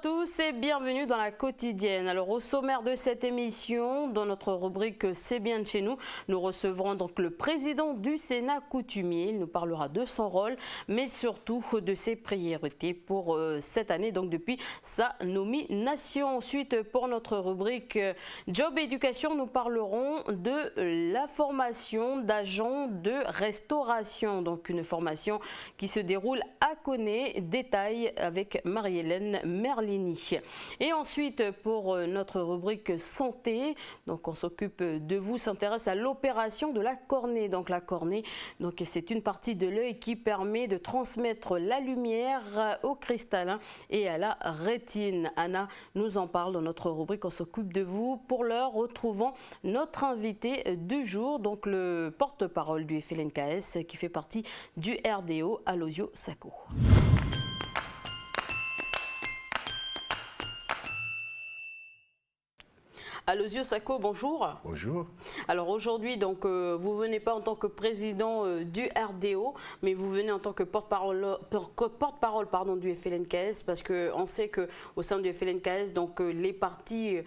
tous et bienvenue dans la quotidienne. Alors au sommaire de cette émission, dans notre rubrique C'est bien de chez nous, nous recevrons donc le président du Sénat coutumier. Il nous parlera de son rôle, mais surtout de ses priorités pour cette année, donc depuis sa nomination. Ensuite, pour notre rubrique Job et Éducation, nous parlerons de la formation d'agents de restauration. Donc une formation qui se déroule à Koné. Détail avec Marie-Hélène Merlini. Et ensuite, pour notre rubrique santé, donc on s'occupe de vous, s'intéresse à l'opération de la cornée. Donc la cornée, donc c'est une partie de l'œil qui permet de transmettre la lumière au cristallin et à la rétine. Anna nous en parle dans notre rubrique On s'occupe de vous. Pour l'heure, retrouvons notre invité du jour, donc le porte-parole du FLNKS qui fait partie du RDO, Alosio Sako. Alosio Sako, bonjour. Bonjour. Alors aujourd'hui, donc vous venez pas en tant que président du RDO, mais vous venez en tant que porte-parole du FLNKS, parce que on sait que au sein du FLNKS, donc les partis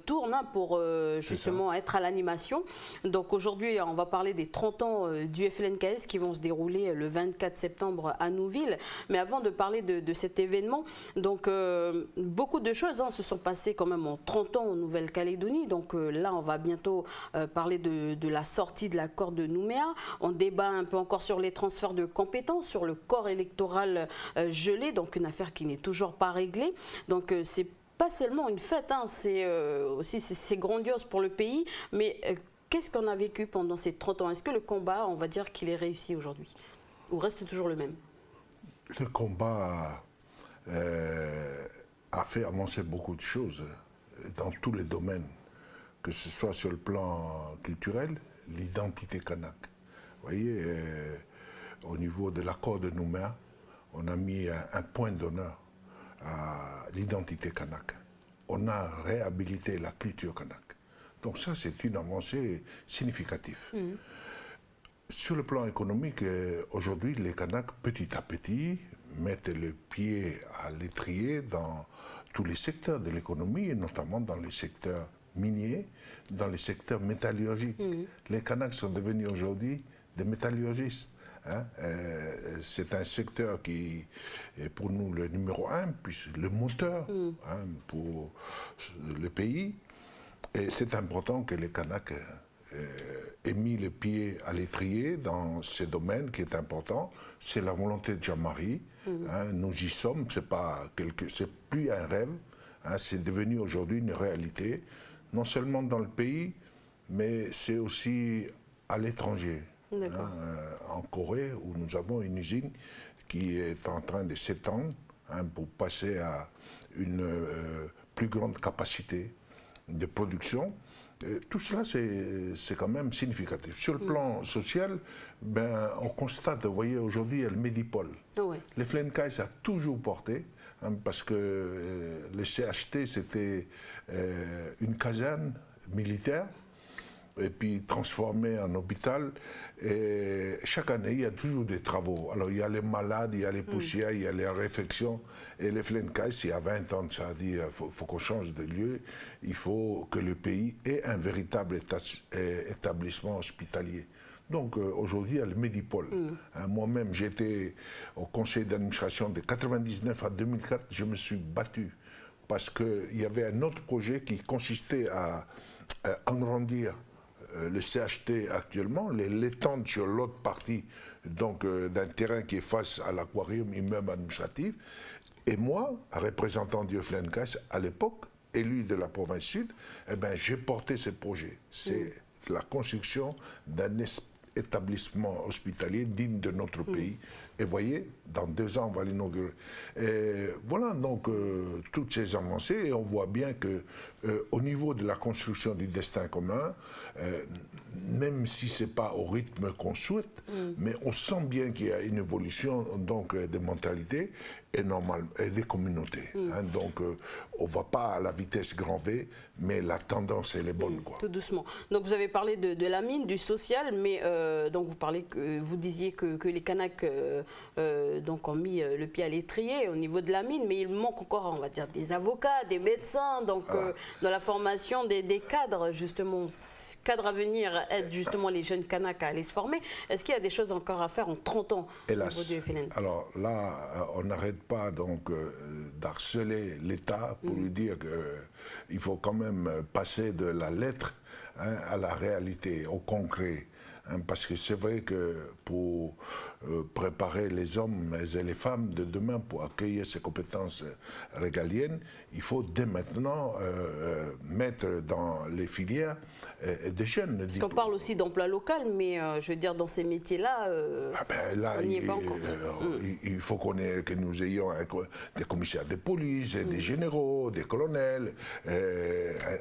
tournent pour justement être à l'animation. Donc aujourd'hui, on va parler des 30 ans du FLNKS qui vont se dérouler le 24 septembre à Nouville. Mais avant de parler de cet événement, donc beaucoup de choses se sont passées quand même en 30 ans en Nouvelle-Calédonie. Donc là, on va bientôt parler de la sortie de l'accord de Nouméa. On débat un peu encore sur les transferts de compétences, sur le corps électoral gelé, donc une affaire qui n'est toujours pas réglée. Donc c'est pas seulement une fête, c'est aussi c'est grandiose pour le pays, mais qu'est-ce qu'on a vécu pendant ces 30 ans? Est-ce que le combat, on va dire qu'il est réussi aujourd'hui ou reste toujours le même? Le combat a fait avancer beaucoup de choses dans tous les domaines, que ce soit sur le plan culturel, l'identité kanak. Vous voyez, au niveau de l'accord de Nouméa, on a mis un point d'honneur à l'identité kanak. On a réhabilité la culture kanak. Donc ça, c'est une avancée significative. Sur le plan économique, aujourd'hui, les Kanaks, petit à petit, mettent le pied à l'étrier dans tous les secteurs de l'économie, et notamment dans les secteurs miniers, dans les secteurs métallurgiques. Les Kanaks sont devenus aujourd'hui des métallurgistes. C'est un secteur qui est pour nous le numéro 1, puis le moteur pour le pays. Et c'est important que les Kanaks aient mis le pied à l'étrier dans ce domaine qui est important. C'est la volonté de Jean-Marie. Nous y sommes, c'est plus un rêve, c'est devenu aujourd'hui une réalité, non seulement dans le pays, mais c'est aussi à l'étranger. En Corée, où nous avons une usine qui est en train de s'étendre pour passer à une plus grande capacité de production. Tout cela, c'est quand même significatif. Sur le plan social, on constate, vous voyez, aujourd'hui, il y a le Médipôle. Le FLNKS a toujours porté, parce que le CHT, c'était une caserne militaire, et puis transformé en hôpital. Et chaque année, il y a toujours des travaux. Alors, il y a les malades, il y a les poussières, il y a les réfections. Et les FLNKS, il y a 20 ans, ça a dit qu'il faut qu'on change de lieu. Il faut que le pays ait un véritable établissement hospitalier. Donc, aujourd'hui, il y a le Médipôle. Moi-même, j'étais au conseil d'administration de 1999 à 2004. Je me suis battu parce qu'il y avait un autre projet qui consistait à agrandir le CHT actuellement, l'étendre sur l'autre partie d'un terrain qui est face à l'aquarium, immeuble administratif. Et moi, représentant du FLNKS à l'époque, élu de la province sud, j'ai porté ce projet. C'est la construction d'un établissement hospitalier digne de notre pays. Et voyez, dans 2 ans, on va l'inaugurer. Voilà donc toutes ces avancées, et on voit bien que au niveau de la construction du destin commun, même si ce n'est pas au rythme qu'on souhaite, mais on sent bien qu'il y a une évolution donc, de mentalité, et des communautés. Donc, on ne va pas à la vitesse grand V, mais la tendance, elle est bonne. Quoi. Tout doucement. Donc, vous avez parlé de la mine, du social, mais donc vous disiez que les Kanaks donc ont mis le pied à l'étrier au niveau de la mine, mais il manque encore, on va dire, des avocats, des médecins, donc dans la formation des cadres, justement. Cadre à venir aide justement les jeunes Kanaks à aller se former. Est-ce qu'il y a des choses encore à faire en 30 ans Hélas. au niveau du FLN? Alors là, on n'arrête pas donc d'harceler l'État pour lui dire qu'il faut quand même passer de la lettre à la réalité, au concret. Parce que c'est vrai que pour préparer les hommes et les femmes de demain pour accueillir ces compétences régaliennes, il faut dès maintenant mettre dans les filières des jeunes. Parce qu'on parle aussi d'emploi local, mais je veux dire, dans ces métiers-là, on n'y est pas encore. Il faut que nous ayons des commissaires de police, des généraux, des colonels,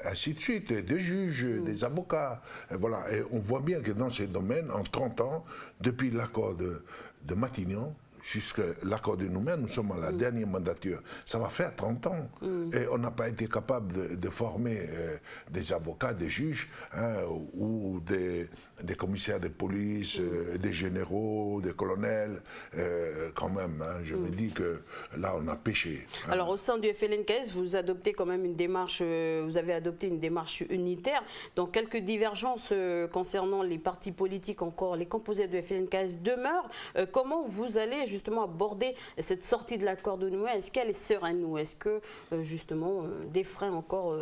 ainsi de suite, des juges, des avocats. Voilà. Et on voit bien que dans ces domaines, en 30 ans, depuis l'accord de Matignon, jusqu'à l'accord de Nouméa, nous sommes à la dernière mandature. Ça va faire 30 ans. Et on n'a pas été capable de former des avocats, des juges, ou des commissaires de police, des généraux, des colonels. Quand même, je me dis que là, on a péché. Alors, au sein du FLNKS, vous adoptez quand même une démarche, vous avez adopté une démarche unitaire. Donc, quelques divergences concernant les partis politiques encore, les composés du FLNKS demeurent. Comment vous allez justement aborder cette sortie de l'accord de Nouméa? Est-ce qu'elle est sereine ou est-ce que justement des freins encore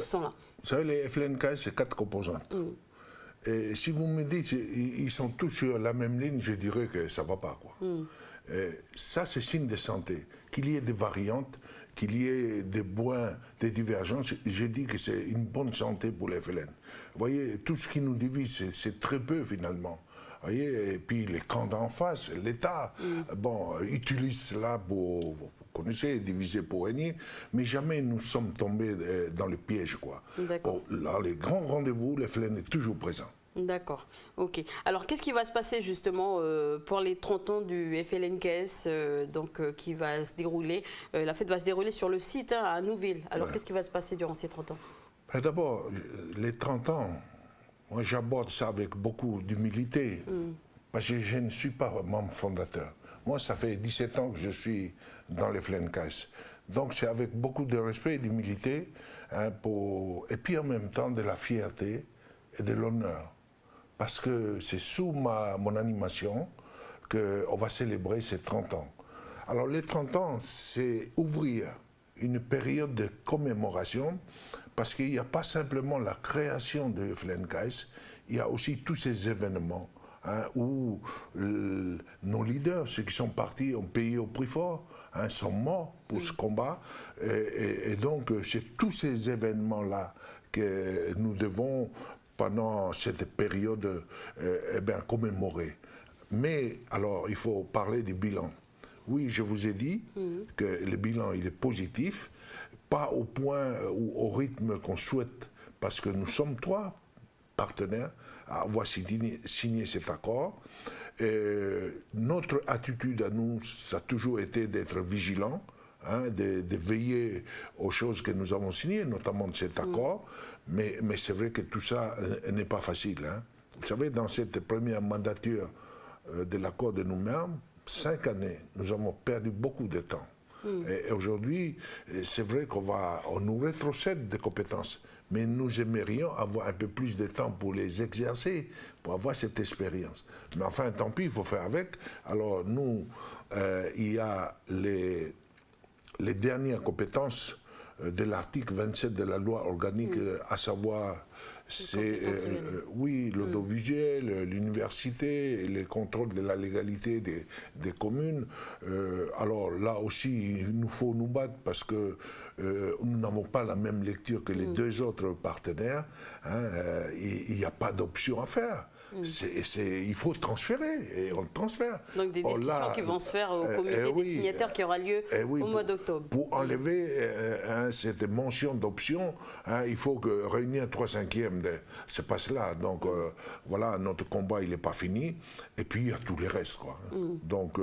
sont là? Vous savez, les FLNKS, c'est 4 composantes. Et si vous me dites ils sont tous sur la même ligne, je dirais que ça ne va pas. Quoi. Ça, c'est signe de santé. Qu'il y ait des variantes, qu'il y ait des points, des divergences, je dis que c'est une bonne santé pour les FLN. Vous voyez, tout ce qui nous divise, c'est très peu finalement. Voyez, et puis les camps d'en face, l'État, utilise cela pour, vous connaissez, diviser pour régner, mais jamais nous sommes tombés dans le piège. Quoi. Là, les grands rendez-vous, le FLN est toujours présent. D'accord, ok. Alors, qu'est-ce qui va se passer justement pour les 30 ans du FLNKS qui va se dérouler? La fête va se dérouler sur le site à Nouville. Alors, qu'est-ce qui va se passer durant ces 30 ans? D'abord, les 30 ans, moi j'aborde ça avec beaucoup d'humilité, parce que je ne suis pas membre fondateur. Moi, ça fait 17 ans que je suis dans les FLNKS. Donc c'est avec beaucoup de respect et d'humilité, et puis en même temps de la fierté et de l'honneur. Parce que c'est sous mon animation qu'on va célébrer ces 30 ans. Alors les 30 ans, c'est ouvrir une période de commémoration, parce qu'il n'y a pas simplement la création de FLNKS, il y a aussi tous ces événements où nos leaders, ceux qui sont partis, ont payé au prix fort, sont morts pour ce combat. Et donc, c'est tous ces événements-là que nous devons, pendant cette période, commémorer. Mais, alors, il faut parler du bilan. Oui, je vous ai dit que le bilan, il est positif, pas au point ou au rythme qu'on souhaite, parce que nous sommes 3 partenaires à avoir signé cet accord. Notre attitude à nous, ça a toujours été d'être vigilants, de veiller aux choses que nous avons signées, notamment de cet accord, mais c'est vrai que tout ça n'est pas facile. Vous savez, dans cette première mandature de l'accord de Nouméa, 5 années, nous avons perdu beaucoup de temps. Et aujourd'hui, c'est vrai qu'on nous rétrocède des compétences, mais nous aimerions avoir un peu plus de temps pour les exercer, pour avoir cette expérience. Mais enfin, tant pis, il faut faire avec. Alors nous, il y a les dernières compétences de l'article 27 de la loi organique, à savoir c'est l'audiovisuel, l'université, les contrôles de la légalité des communes. Alors là aussi, il nous faut nous battre parce que nous n'avons pas la même lecture que les 2 autres partenaires. Il n'y a pas d'option à faire. Il faut transférer, et on le transfère. Donc des discussions qui vont se faire au comité des signataires qui aura lieu au mois d'octobre. Pour enlever cette mention d'option, il faut réunir 3/5 c'est pas cela. Donc voilà, notre combat il n'est pas fini. Et puis il y a tous les restes, quoi. Donc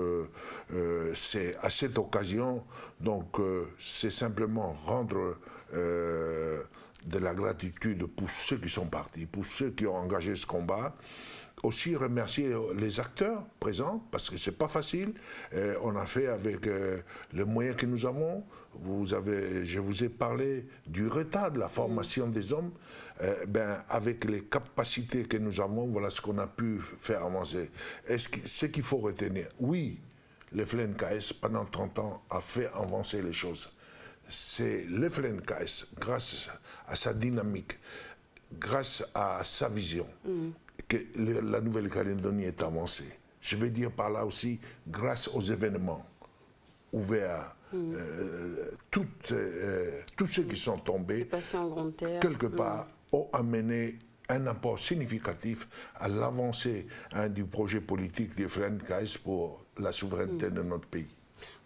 c'est à cette occasion, donc c'est simplement rendre de la gratitude pour ceux qui sont partis, pour ceux qui ont engagé ce combat. Aussi remercier les acteurs présents, parce que c'est pas facile. On a fait avec les moyens que nous avons. Je vous ai parlé du retard de la formation des hommes. Avec les capacités que nous avons, voilà ce qu'on a pu faire avancer. Ce qu'il faut retenir, oui, le FLNKS, pendant 30 ans, a fait avancer les choses. C'est le FLNKS, grâce à sa dynamique, grâce à sa vision, que la Nouvelle-Calédonie est avancée. Je vais dire par là aussi, grâce aux événements ouverts, tous ceux qui sont tombés, quelque part, ont amené un apport significatif à l'avancée du projet politique du FLNKS pour la souveraineté de notre pays.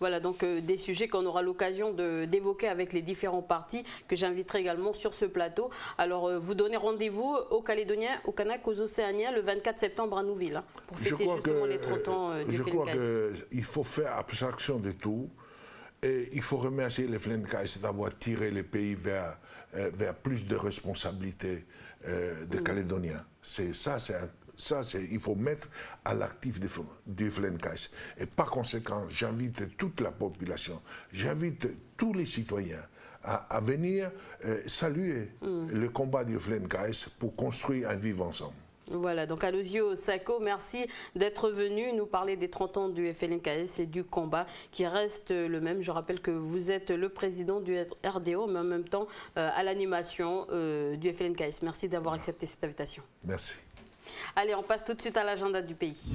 Voilà, donc des sujets qu'on aura l'occasion d'évoquer avec les différents partis, que j'inviterai également sur ce plateau. Alors, vous donnez rendez-vous aux Calédoniens, aux Kanaks, aux Océaniens, le 24 septembre à Nouville, pour fêter justement les 30 ans du FLNKS. Je crois qu'il faut faire abstraction de tout, et il faut remercier le FLNKS d'avoir tiré le pays vers plus de responsabilités des Calédoniens. Il faut mettre à l'actif du FLNKS. Et par conséquent, j'invite toute la population, j'invite tous les citoyens à venir saluer le combat du FLNKS pour construire un vivre ensemble. Voilà, donc Aloisio Sacco, merci d'être venu nous parler des 30 ans du FLNKS et du combat qui reste le même. Je rappelle que vous êtes le président du RDO, mais en même temps à l'animation du FLNKS. Merci d'avoir accepté cette invitation. Merci. Allez, on passe tout de suite à l'agenda du pays.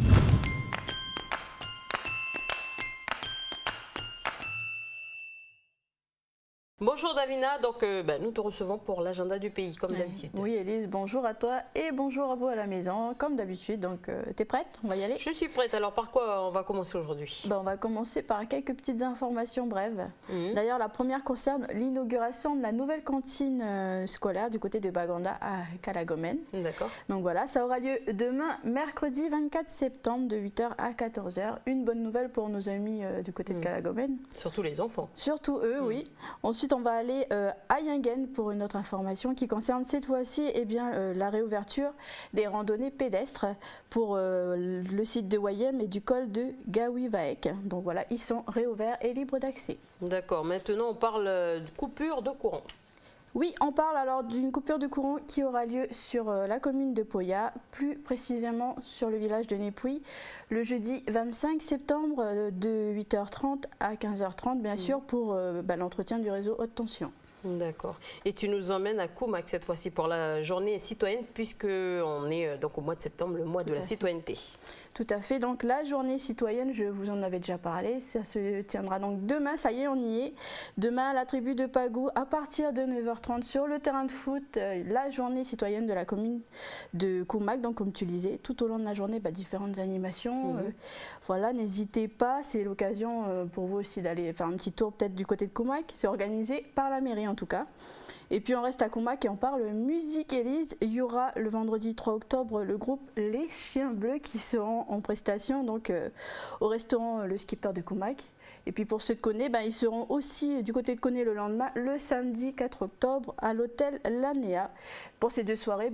Bonjour Davina, donc nous te recevons pour l'agenda du pays, comme d'habitude. Oui Élise, bonjour à toi et bonjour à vous à la maison, comme d'habitude. Donc t'es prête? On va y aller? Je suis prête, alors par quoi on va commencer aujourd'hui? On va commencer par quelques petites informations brèves. D'ailleurs, la première concerne l'inauguration de la nouvelle cantine scolaire du côté de Baganda à Calagomène. D'accord. Donc voilà, ça aura lieu demain, mercredi 24 septembre de 8h à 14h. Une bonne nouvelle pour nos amis du côté de Calagomène. Surtout les enfants. Surtout eux, oui. Ensuite, on va aller à Yingen pour une autre information qui concerne cette fois-ci la réouverture des randonnées pédestres pour le site de Wayem et du col de Gawivaek. Donc voilà, ils sont réouverts et libres d'accès. D'accord, maintenant on parle de coupure de courant. Oui, on parle alors d'une coupure de courant qui aura lieu sur la commune de Poya, plus précisément sur le village de Népouy, le jeudi 25 septembre de 8h30 à 15h30, bien sûr, pour l'entretien du réseau haute tension. D'accord. Et tu nous emmènes à Koumak cette fois-ci pour la journée citoyenne, puisqu'on est donc au mois de septembre, le mois de la citoyenneté. Tout à fait. Donc la journée citoyenne, je vous en avais déjà parlé, ça se tiendra donc demain, ça y est, on y est. Demain à la tribu de Pagou, à partir de 9h30 sur le terrain de foot, la journée citoyenne de la commune de Koumak. Donc comme tu le disais, tout au long de la journée, différentes animations. Voilà, n'hésitez pas, c'est l'occasion pour vous aussi d'aller faire un petit tour peut-être du côté de Koumak. C'est organisé par la mairie en tout cas. Et puis on reste à Koumak et on parle musique Élise. Il y aura le vendredi 3 octobre le groupe Les Chiens Bleus qui seront en prestation donc, au restaurant Le Skipper de Koumak. Et puis pour ceux de Koné, ils seront aussi du côté de Koné le lendemain, le samedi 4 octobre à l'hôtel L'Anéa. Pour ces deux soirées,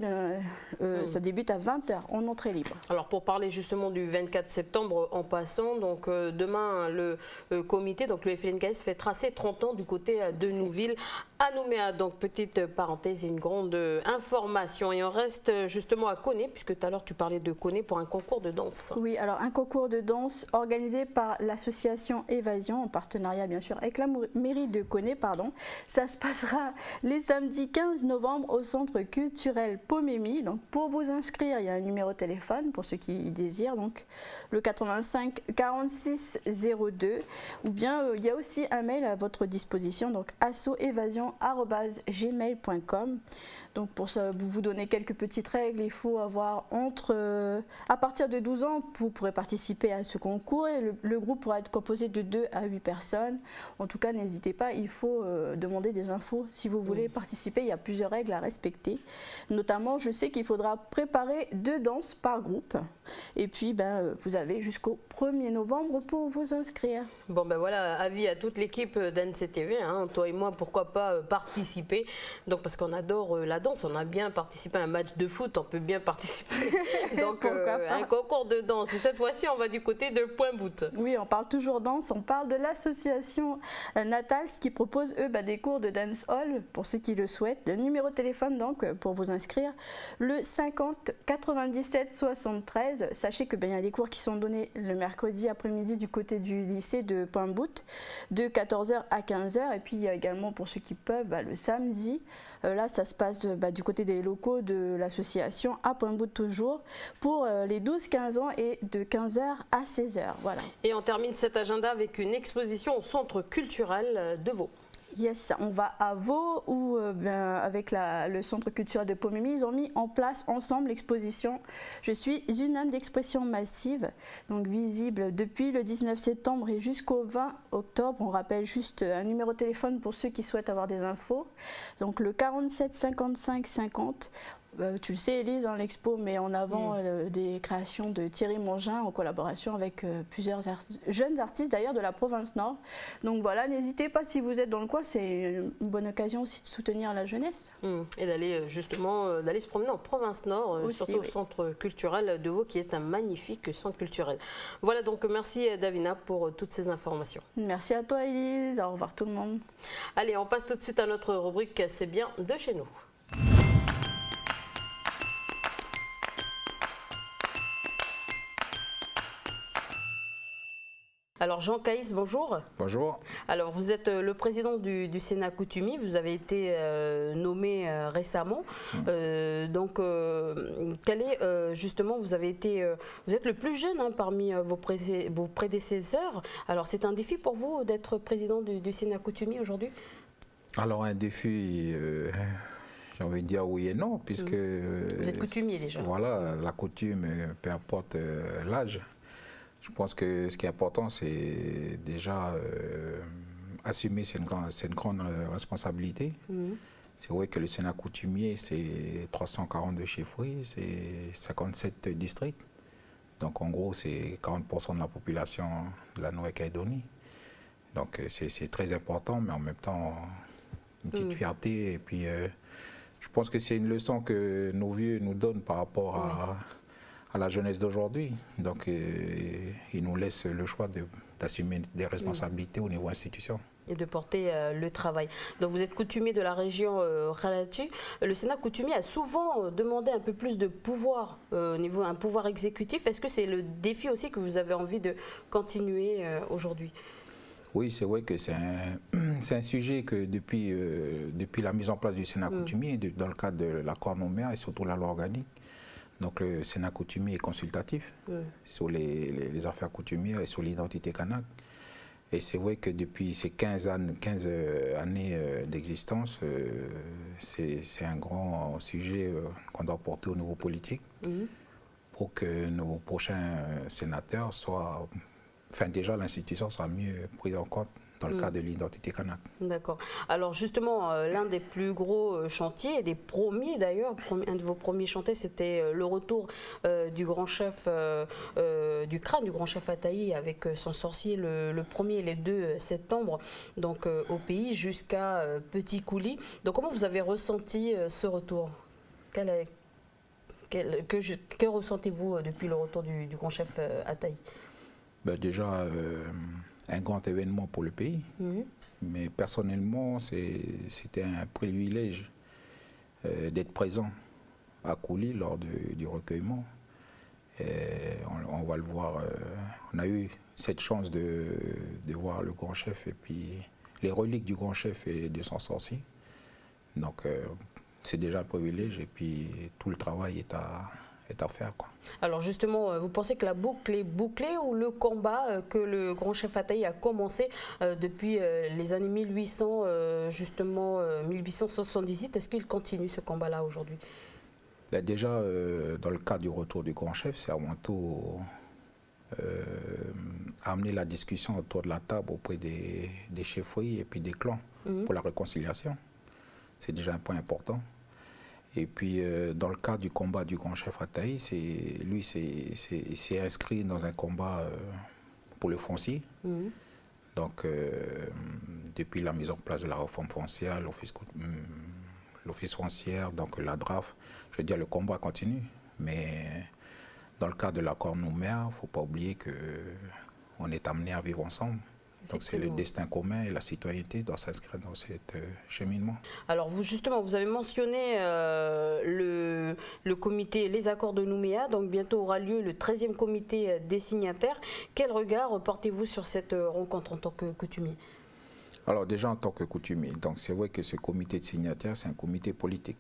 ça débute à 20h en entrée libre. Alors pour parler justement du 24 septembre en passant, donc demain le comité, donc le FLNKS fêtera ses 30 ans du côté de Nouville à Nouméa. Donc petite parenthèse et une grande information. Et on reste justement à Koné, puisque tout à l'heure tu parlais de Koné pour un concours de danse. Oui, alors un concours de danse organisé par l'association Évasion en partenariat bien sûr avec la mairie de Koné, Ça se passera les samedis 15 novembre au centre culturel Pomémy. Donc pour vous inscrire, il y a un numéro de téléphone pour ceux qui désirent, donc le 85 46 02, ou bien il y a aussi un mail à votre disposition, donc asso-évasion association@gmail.com. Donc pour ça, vous donner quelques petites règles. Il faut avoir à partir de 12 ans, vous pourrez participer à ce concours et le groupe pourra être composé de 2 à 8 personnes. En tout cas, n'hésitez pas, il faut demander des infos si vous voulez participer. Il y a plusieurs règles à respecter. Notamment, je sais qu'il faudra préparer 2 danses par groupe. Et puis, vous avez jusqu'au 1er novembre pour vous inscrire. Bon, ben voilà, avis à toute l'équipe d'ANCTV, hein, toi et moi, pourquoi pas participer. Donc, parce qu'on adore la danse, on a bien participé à un match de foot, on peut bien participer. Donc, un concours de danse. Et cette fois-ci, on va du côté de Point-Bout. Oui, on parle toujours danse, on parle de l'association Natals qui propose, eux, des cours de dancehall pour ceux qui le souhaitent. Le numéro de téléphone, donc, pour vous inscrire, le 50 97 73. Sachez qu'il y a des cours qui sont donnés le mercredi après-midi du côté du lycée de Point-Bout, de 14h à 15h. Et puis, il y a également, pour ceux qui peuvent, le samedi. Là, ça se passe du côté des locaux de l'association à Point-Bout toujours, pour les 12-15 ans et de 15h à 16h. Voilà. Et on termine cet agenda avec une exposition au Centre culturel de Vaud. Yes, on va à Vaud où avec le Centre culturel de Pomémie, ils ont mis en place ensemble l'exposition « Je suis une âme d'expression massive », donc visible depuis le 19 septembre et jusqu'au 20 octobre. On rappelle juste un numéro de téléphone pour ceux qui souhaitent avoir des infos. Donc le 47 55 50. Tu le sais, Élise, l'expo met en avant des créations de Thierry Mongin en collaboration avec plusieurs jeunes artistes d'ailleurs de la province Nord. Donc voilà, n'hésitez pas si vous êtes dans le coin, c'est une bonne occasion aussi de soutenir la jeunesse. Et d'aller justement d'aller se promener en province Nord, aussi, surtout au Centre culturel de Vaud qui est un magnifique centre culturel. Voilà, donc merci Davina pour toutes ces informations. Merci à toi Élise, au revoir tout le monde. Allez, on passe tout de suite à notre rubrique « C'est bien de chez nous ». Alors Jean Caïs, bonjour. Bonjour. Alors vous êtes le président du Sénat coutumier, vous avez été nommé récemment. Donc quel est justement, vous êtes le plus jeune parmi vos prédécesseurs. Alors c'est un défi pour vous d'être président du Sénat coutumier aujourd'hui? Alors un défi, j'ai envie de dire oui et non, puisque... Vous êtes coutumier déjà. Voilà, la coutume, peu importe l'âge. Je pense que ce qui est important, c'est déjà assumer, c'est une grande responsabilité. C'est vrai que le Sénat coutumier, c'est 342 chefferies, c'est 57 districts. Donc en gros, c'est 40% de la population de la Nouvelle-Calédonie. Donc c'est très important, mais en même temps, une petite fierté. Et puis, je pense que c'est une leçon que nos vieux nous donnent par rapport à la jeunesse d'aujourd'hui. Donc, ils nous laissent le choix d'assumer des responsabilités au niveau institution. Et de porter le travail. Donc vous êtes coutumier de la région Khalati. Le Sénat coutumier a souvent demandé un peu plus de pouvoir, au niveau un pouvoir exécutif. Est-ce que c'est le défi aussi que vous avez envie de continuer aujourd'hui? Oui, c'est vrai que c'est un sujet que depuis la mise en place du Sénat coutumier, dans le cadre de l'accord Nouméa et surtout la loi organique, donc le Sénat coutumier est consultatif sur les affaires coutumières et sur l'identité kanak. Et c'est vrai que depuis ces 15 années d'existence, c'est un grand sujet qu'on doit porter au niveau politique pour que nos prochains sénateurs soient... Enfin, déjà, l'institution soit mieux prise en compte dans le cadre de l'identité kanak. D'accord. Alors justement, l'un des plus gros chantiers, des premiers d'ailleurs, un de vos premiers chantiers, c'était le retour du grand chef, du crâne du grand chef Ataï avec son sorcier le 1er et le 2 septembre, donc au pays jusqu'à Petit Coulis. Donc comment vous avez ressenti ce retour? Que ressentez-vous depuis le retour du grand chef Ataï? Déjà, un grand événement pour le pays, mais personnellement, c'était un privilège d'être présent à Coulis lors du recueillement. Et on va le voir, on a eu cette chance de voir le grand chef et puis les reliques du grand chef et de son sorcier. Donc, c'est déjà un privilège et puis tout le travail est à faire, quoi. Alors justement, vous pensez que la boucle est bouclée ou le combat que le grand chef Atai a commencé depuis les années 1800, justement 1878, est-ce qu'il continue ce combat-là aujourd'hui? Déjà, dans le cadre du retour du grand chef, c'est avant tout amener la discussion autour de la table auprès des chefferies et puis des clans pour la réconciliation. C'est déjà un point important. Et puis, dans le cadre du combat du grand chef Atai, lui s'est inscrit dans un combat pour le foncier. Donc, depuis la mise en place de la réforme foncière, l'office foncière, donc la DRAF, je veux dire, le combat continue. Mais dans le cadre de l'accord Nouméa, il ne faut pas oublier qu'on est amené à vivre ensemble. Donc c'est le destin commun et la citoyenneté doit s'inscrire dans ce cheminement. Alors vous justement, vous avez mentionné le comité, les accords de Nouméa, donc bientôt aura lieu le 13e comité des signataires. Quel regard portez-vous sur cette rencontre en tant que coutumier? Alors déjà en tant que coutumier, donc c'est vrai que ce comité de signataires, c'est un comité politique.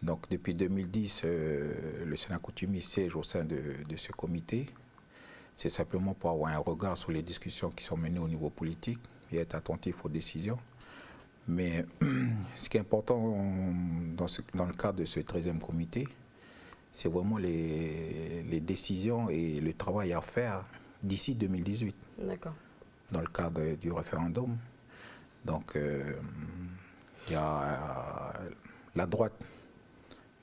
Donc depuis 2010, le Sénat coutumier siège au sein de ce comité. C'est simplement pour avoir un regard sur les discussions qui sont menées au niveau politique et être attentif aux décisions. Mais ce qui est important dans le cadre de ce 13e comité, c'est vraiment les décisions et le travail à faire d'ici 2018. D'accord. Dans le cadre du référendum. Donc, il y a la droite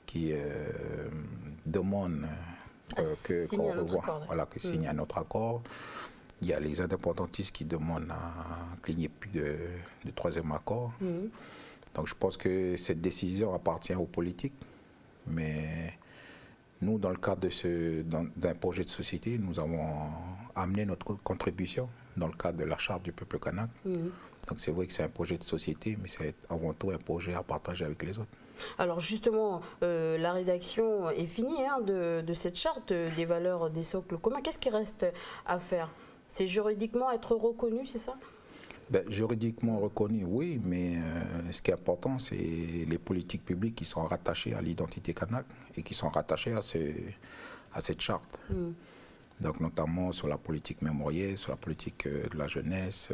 qui demande qu'on signe un autre accord. Il y a les indépendantistes qui demandent qu'il n'y ait plus de troisième accord. Donc je pense que cette décision appartient aux politiques. Mais nous, dans le cadre d'un projet de société, nous avons amené notre contribution dans le cadre de la charte du peuple kanak. Donc c'est vrai que c'est un projet de société, mais c'est avant tout un projet à partager avec les autres. Alors justement, la rédaction est finie de cette charte des valeurs des socles communs. Qu'est-ce qui reste à faire? C'est juridiquement être reconnu, c'est ça? Juridiquement reconnu, oui, mais ce qui est important, c'est les politiques publiques qui sont rattachées à l'identité kanak et qui sont rattachées à cette charte. Donc notamment sur la politique mémorielle, sur la politique de la jeunesse,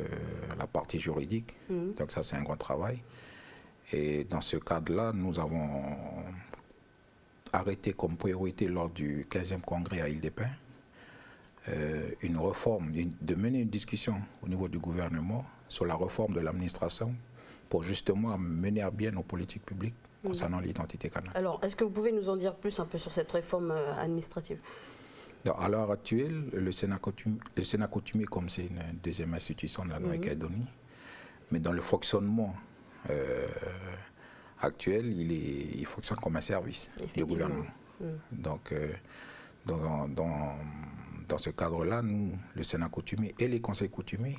la partie juridique. Donc ça, c'est un grand travail. Et dans ce cadre-là, nous avons arrêté comme priorité lors du 15e congrès à Île-des-Pins une réforme, de mener une discussion au niveau du gouvernement sur la réforme de l'administration pour justement mener à bien nos politiques publiques concernant l'identité kanak. Alors, est-ce que vous pouvez nous en dire plus un peu sur cette réforme administrative? À l'heure actuelle, le Sénat coutumier, comme c'est une deuxième institution de la Nouvelle-Calédonie, mais dans le fonctionnement actuel, il fonctionne comme un service du gouvernement. Donc, dans ce cadre-là, nous, le Sénat coutumier et les conseils coutumiers,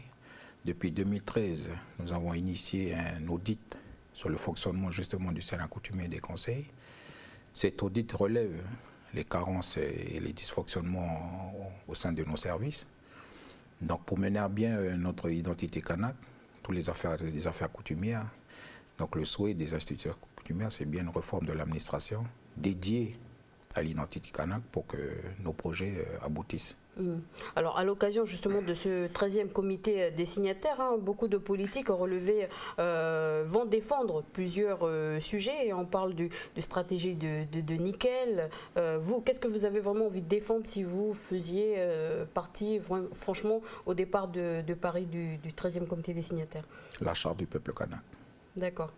depuis 2013, nous avons initié un audit sur le fonctionnement justement du Sénat coutumier et des conseils. Cet audit relève les carences et les dysfonctionnements au sein de nos services. Donc pour mener à bien notre identité kanak, toutes les affaires coutumières, donc le souhait des institutions coutumières, c'est bien une réforme de l'administration dédiée à l'identité kanak pour que nos projets aboutissent. Alors à l'occasion justement de ce 13e comité des signataires, beaucoup de politiques ont relevé, vont défendre plusieurs sujets et on parle de stratégie de nickel. Vous, qu'est-ce que vous avez vraiment envie de défendre si vous faisiez partie franchement au départ de Paris du 13e comité des signataires? La charte du peuple kanak. D'accord.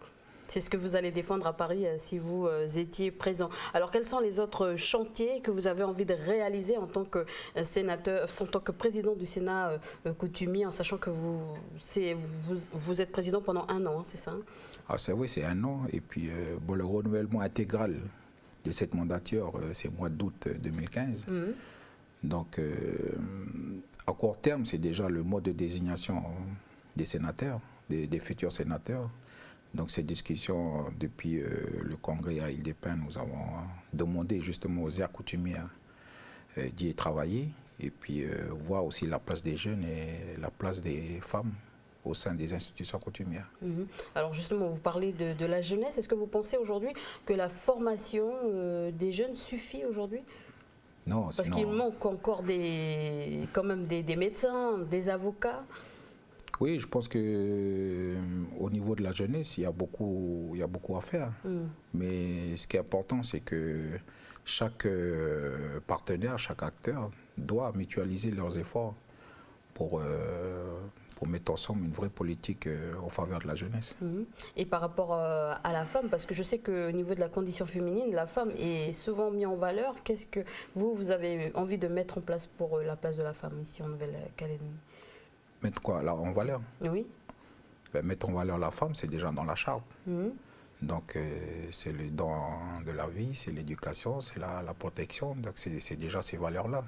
C'est ce que vous allez défendre à Paris si vous étiez présent. Alors quels sont les autres chantiers que vous avez envie de réaliser en tant que sénateur, en tant que président du Sénat coutumier, en sachant que vous êtes président pendant 1 an, c'est ça? C'est vrai, c'est 1 an. Et puis le renouvellement intégral de cette mandature, c'est au mois d'août 2015. Donc à court terme, c'est déjà le mode de désignation des sénateurs, des futurs sénateurs. Donc ces discussions, depuis le congrès à Île-des-Pins, nous avons demandé justement aux aires coutumières d'y travailler et puis voir aussi la place des jeunes et la place des femmes au sein des institutions coutumières. Alors justement, vous parlez de la jeunesse. Est-ce que vous pensez aujourd'hui que la formation des jeunes suffit aujourd'hui? Non, Parce qu'il manque encore quand même des médecins, des avocats. Oui, je pense que au niveau de la jeunesse, il y a beaucoup à faire. Mais ce qui est important, c'est que chaque partenaire, chaque acteur doit mutualiser leurs efforts pour mettre ensemble une vraie politique en faveur de la jeunesse. Et par rapport à la femme, parce que je sais qu'au niveau de la condition féminine, la femme est souvent mise en valeur. Qu'est-ce que vous avez envie de mettre en place pour la place de la femme ici en Nouvelle-Calédonie? Mettre quoi là en valeur? Oui. Ben, mettre en valeur la femme, c'est déjà dans la charte. Donc c'est le don de la vie, c'est l'éducation, c'est la protection. Donc c'est déjà ces valeurs-là.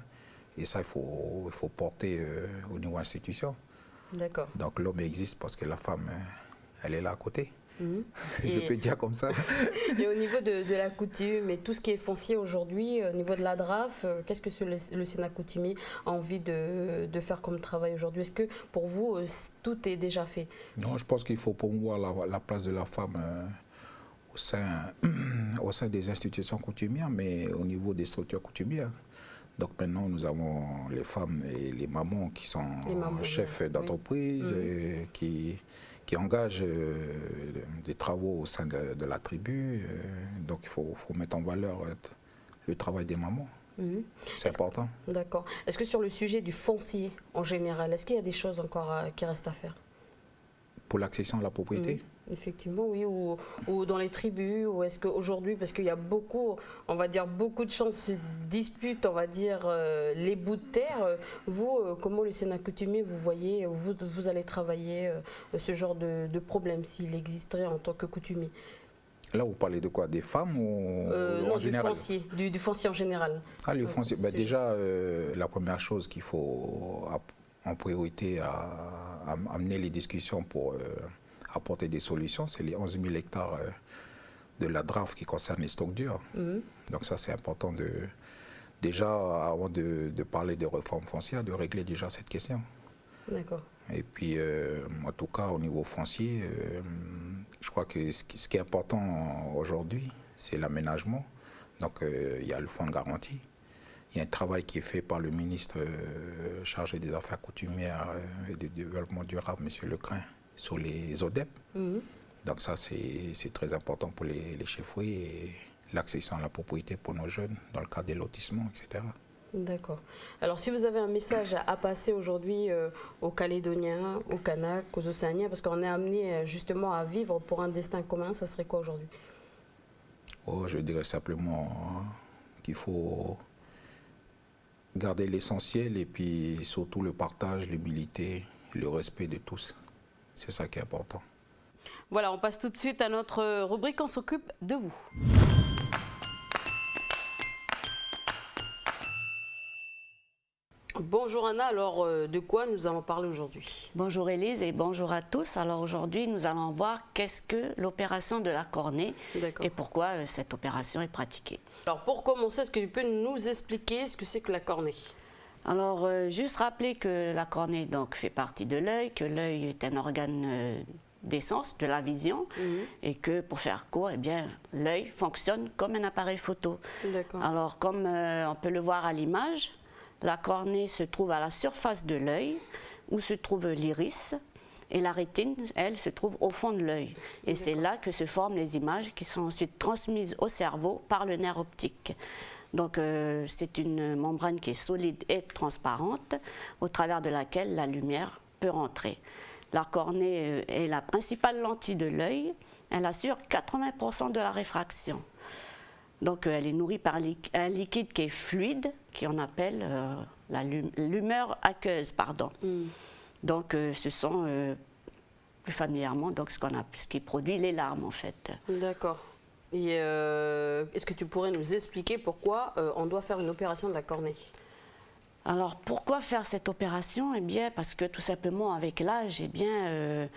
Et ça, il faut porter au niveau institution. D'accord. Donc l'homme existe parce que la femme, elle est là à côté. Si Et je peux dire comme ça. Et au niveau de la coutume et tout ce qui est foncier aujourd'hui, au niveau de la DRAF, qu'est-ce que le Sénat coutumier a envie de faire comme travail aujourd'hui? Est-ce que pour vous, tout est déjà fait? Non, je pense qu'il faut promouvoir la place de la femme au sein des institutions coutumières, mais au niveau des structures coutumières. Donc maintenant, nous avons les femmes et les mamans qui sont chefs d'entreprise, qui engagent des travaux au sein de la tribu. Donc il faut mettre en valeur le travail des mamans. C'est important. D'accord. Est-ce que sur le sujet du foncier en général, est-ce qu'il y a des choses encore qui restent à faire? Pour l'accession à la propriété? Effectivement, oui, ou dans les tribus, ou est-ce qu'aujourd'hui, parce qu'il y a beaucoup, on va dire, beaucoup de gens se disputent, on va dire, les bouts de terre. Vous, comment le Sénat coutumier, vous voyez, vous allez travailler ce genre de problème, s'il existerait en tant que coutumier? Là, vous parlez de quoi? Des femmes ou non, en général? Du foncier en général. Ah, le foncier. Ben, déjà, la première chose qu'il faut en priorité amener les discussions pour apporter des solutions, c'est les 11 000 hectares de la DRAF qui concerne les stocks durs. Donc ça, c'est important déjà, avant de parler de réforme foncière, de régler déjà cette question. D'accord. Et puis, en tout cas, au niveau foncier, je crois que ce qui est important aujourd'hui, c'est l'aménagement. Donc, il y a le fonds de garantie. Il y a un travail qui est fait par le ministre chargé des Affaires coutumières et du développement durable, M. Lecrin, sur les ODEP. Donc ça, c'est très important pour les chefferies et l'accession à la propriété pour nos jeunes dans le cadre des lotissements, etc. D'accord. Alors si vous avez un message à passer aujourd'hui aux Calédoniens, aux Kanaks, aux Océaniens, parce qu'on est amené justement à vivre pour un destin commun, ça serait quoi aujourd'hui? Je dirais simplement qu'il faut garder l'essentiel et puis surtout le partage, l'humilité, le respect de tous. C'est ça qui est important. Voilà, on passe tout de suite à notre rubrique On s'occupe de vous. Bonjour Anna, alors de quoi nous allons parler aujourd'hui? Bonjour Élise et bonjour à tous. Alors aujourd'hui nous allons voir qu'est-ce que l'opération de la cornée et pourquoi cette opération est pratiquée. Alors pour commencer, est-ce que tu peux nous expliquer ce que c'est que la cornée? Alors juste rappeler que la cornée donc, fait partie de l'œil, que l'œil est un organe d'essence, de la vision, et que pour faire court, eh bien l'œil fonctionne comme un appareil photo. Alors comme on peut le voir à l'image, la cornée se trouve à la surface de l'œil, où se trouve l'iris, et la rétine, elle, se trouve au fond de l'œil. Et c'est là que se forment les images qui sont ensuite transmises au cerveau par le nerf optique. Donc c'est une membrane qui est solide et transparente, au travers de laquelle la lumière peut rentrer. La cornée est la principale lentille de l'œil. Elle assure 80% de la réfraction. Donc elle est nourrie par un liquide qui est fluide, qu'on appelle la lumeur aqueuse, pardon. Donc ce sont plus familièrement donc, ce qui produit les larmes en fait. D'accord. Et est-ce que tu pourrais nous expliquer pourquoi on doit faire une opération de la cornée? Alors pourquoi faire cette opération? Eh bien parce que tout simplement avec l'âge, eh bien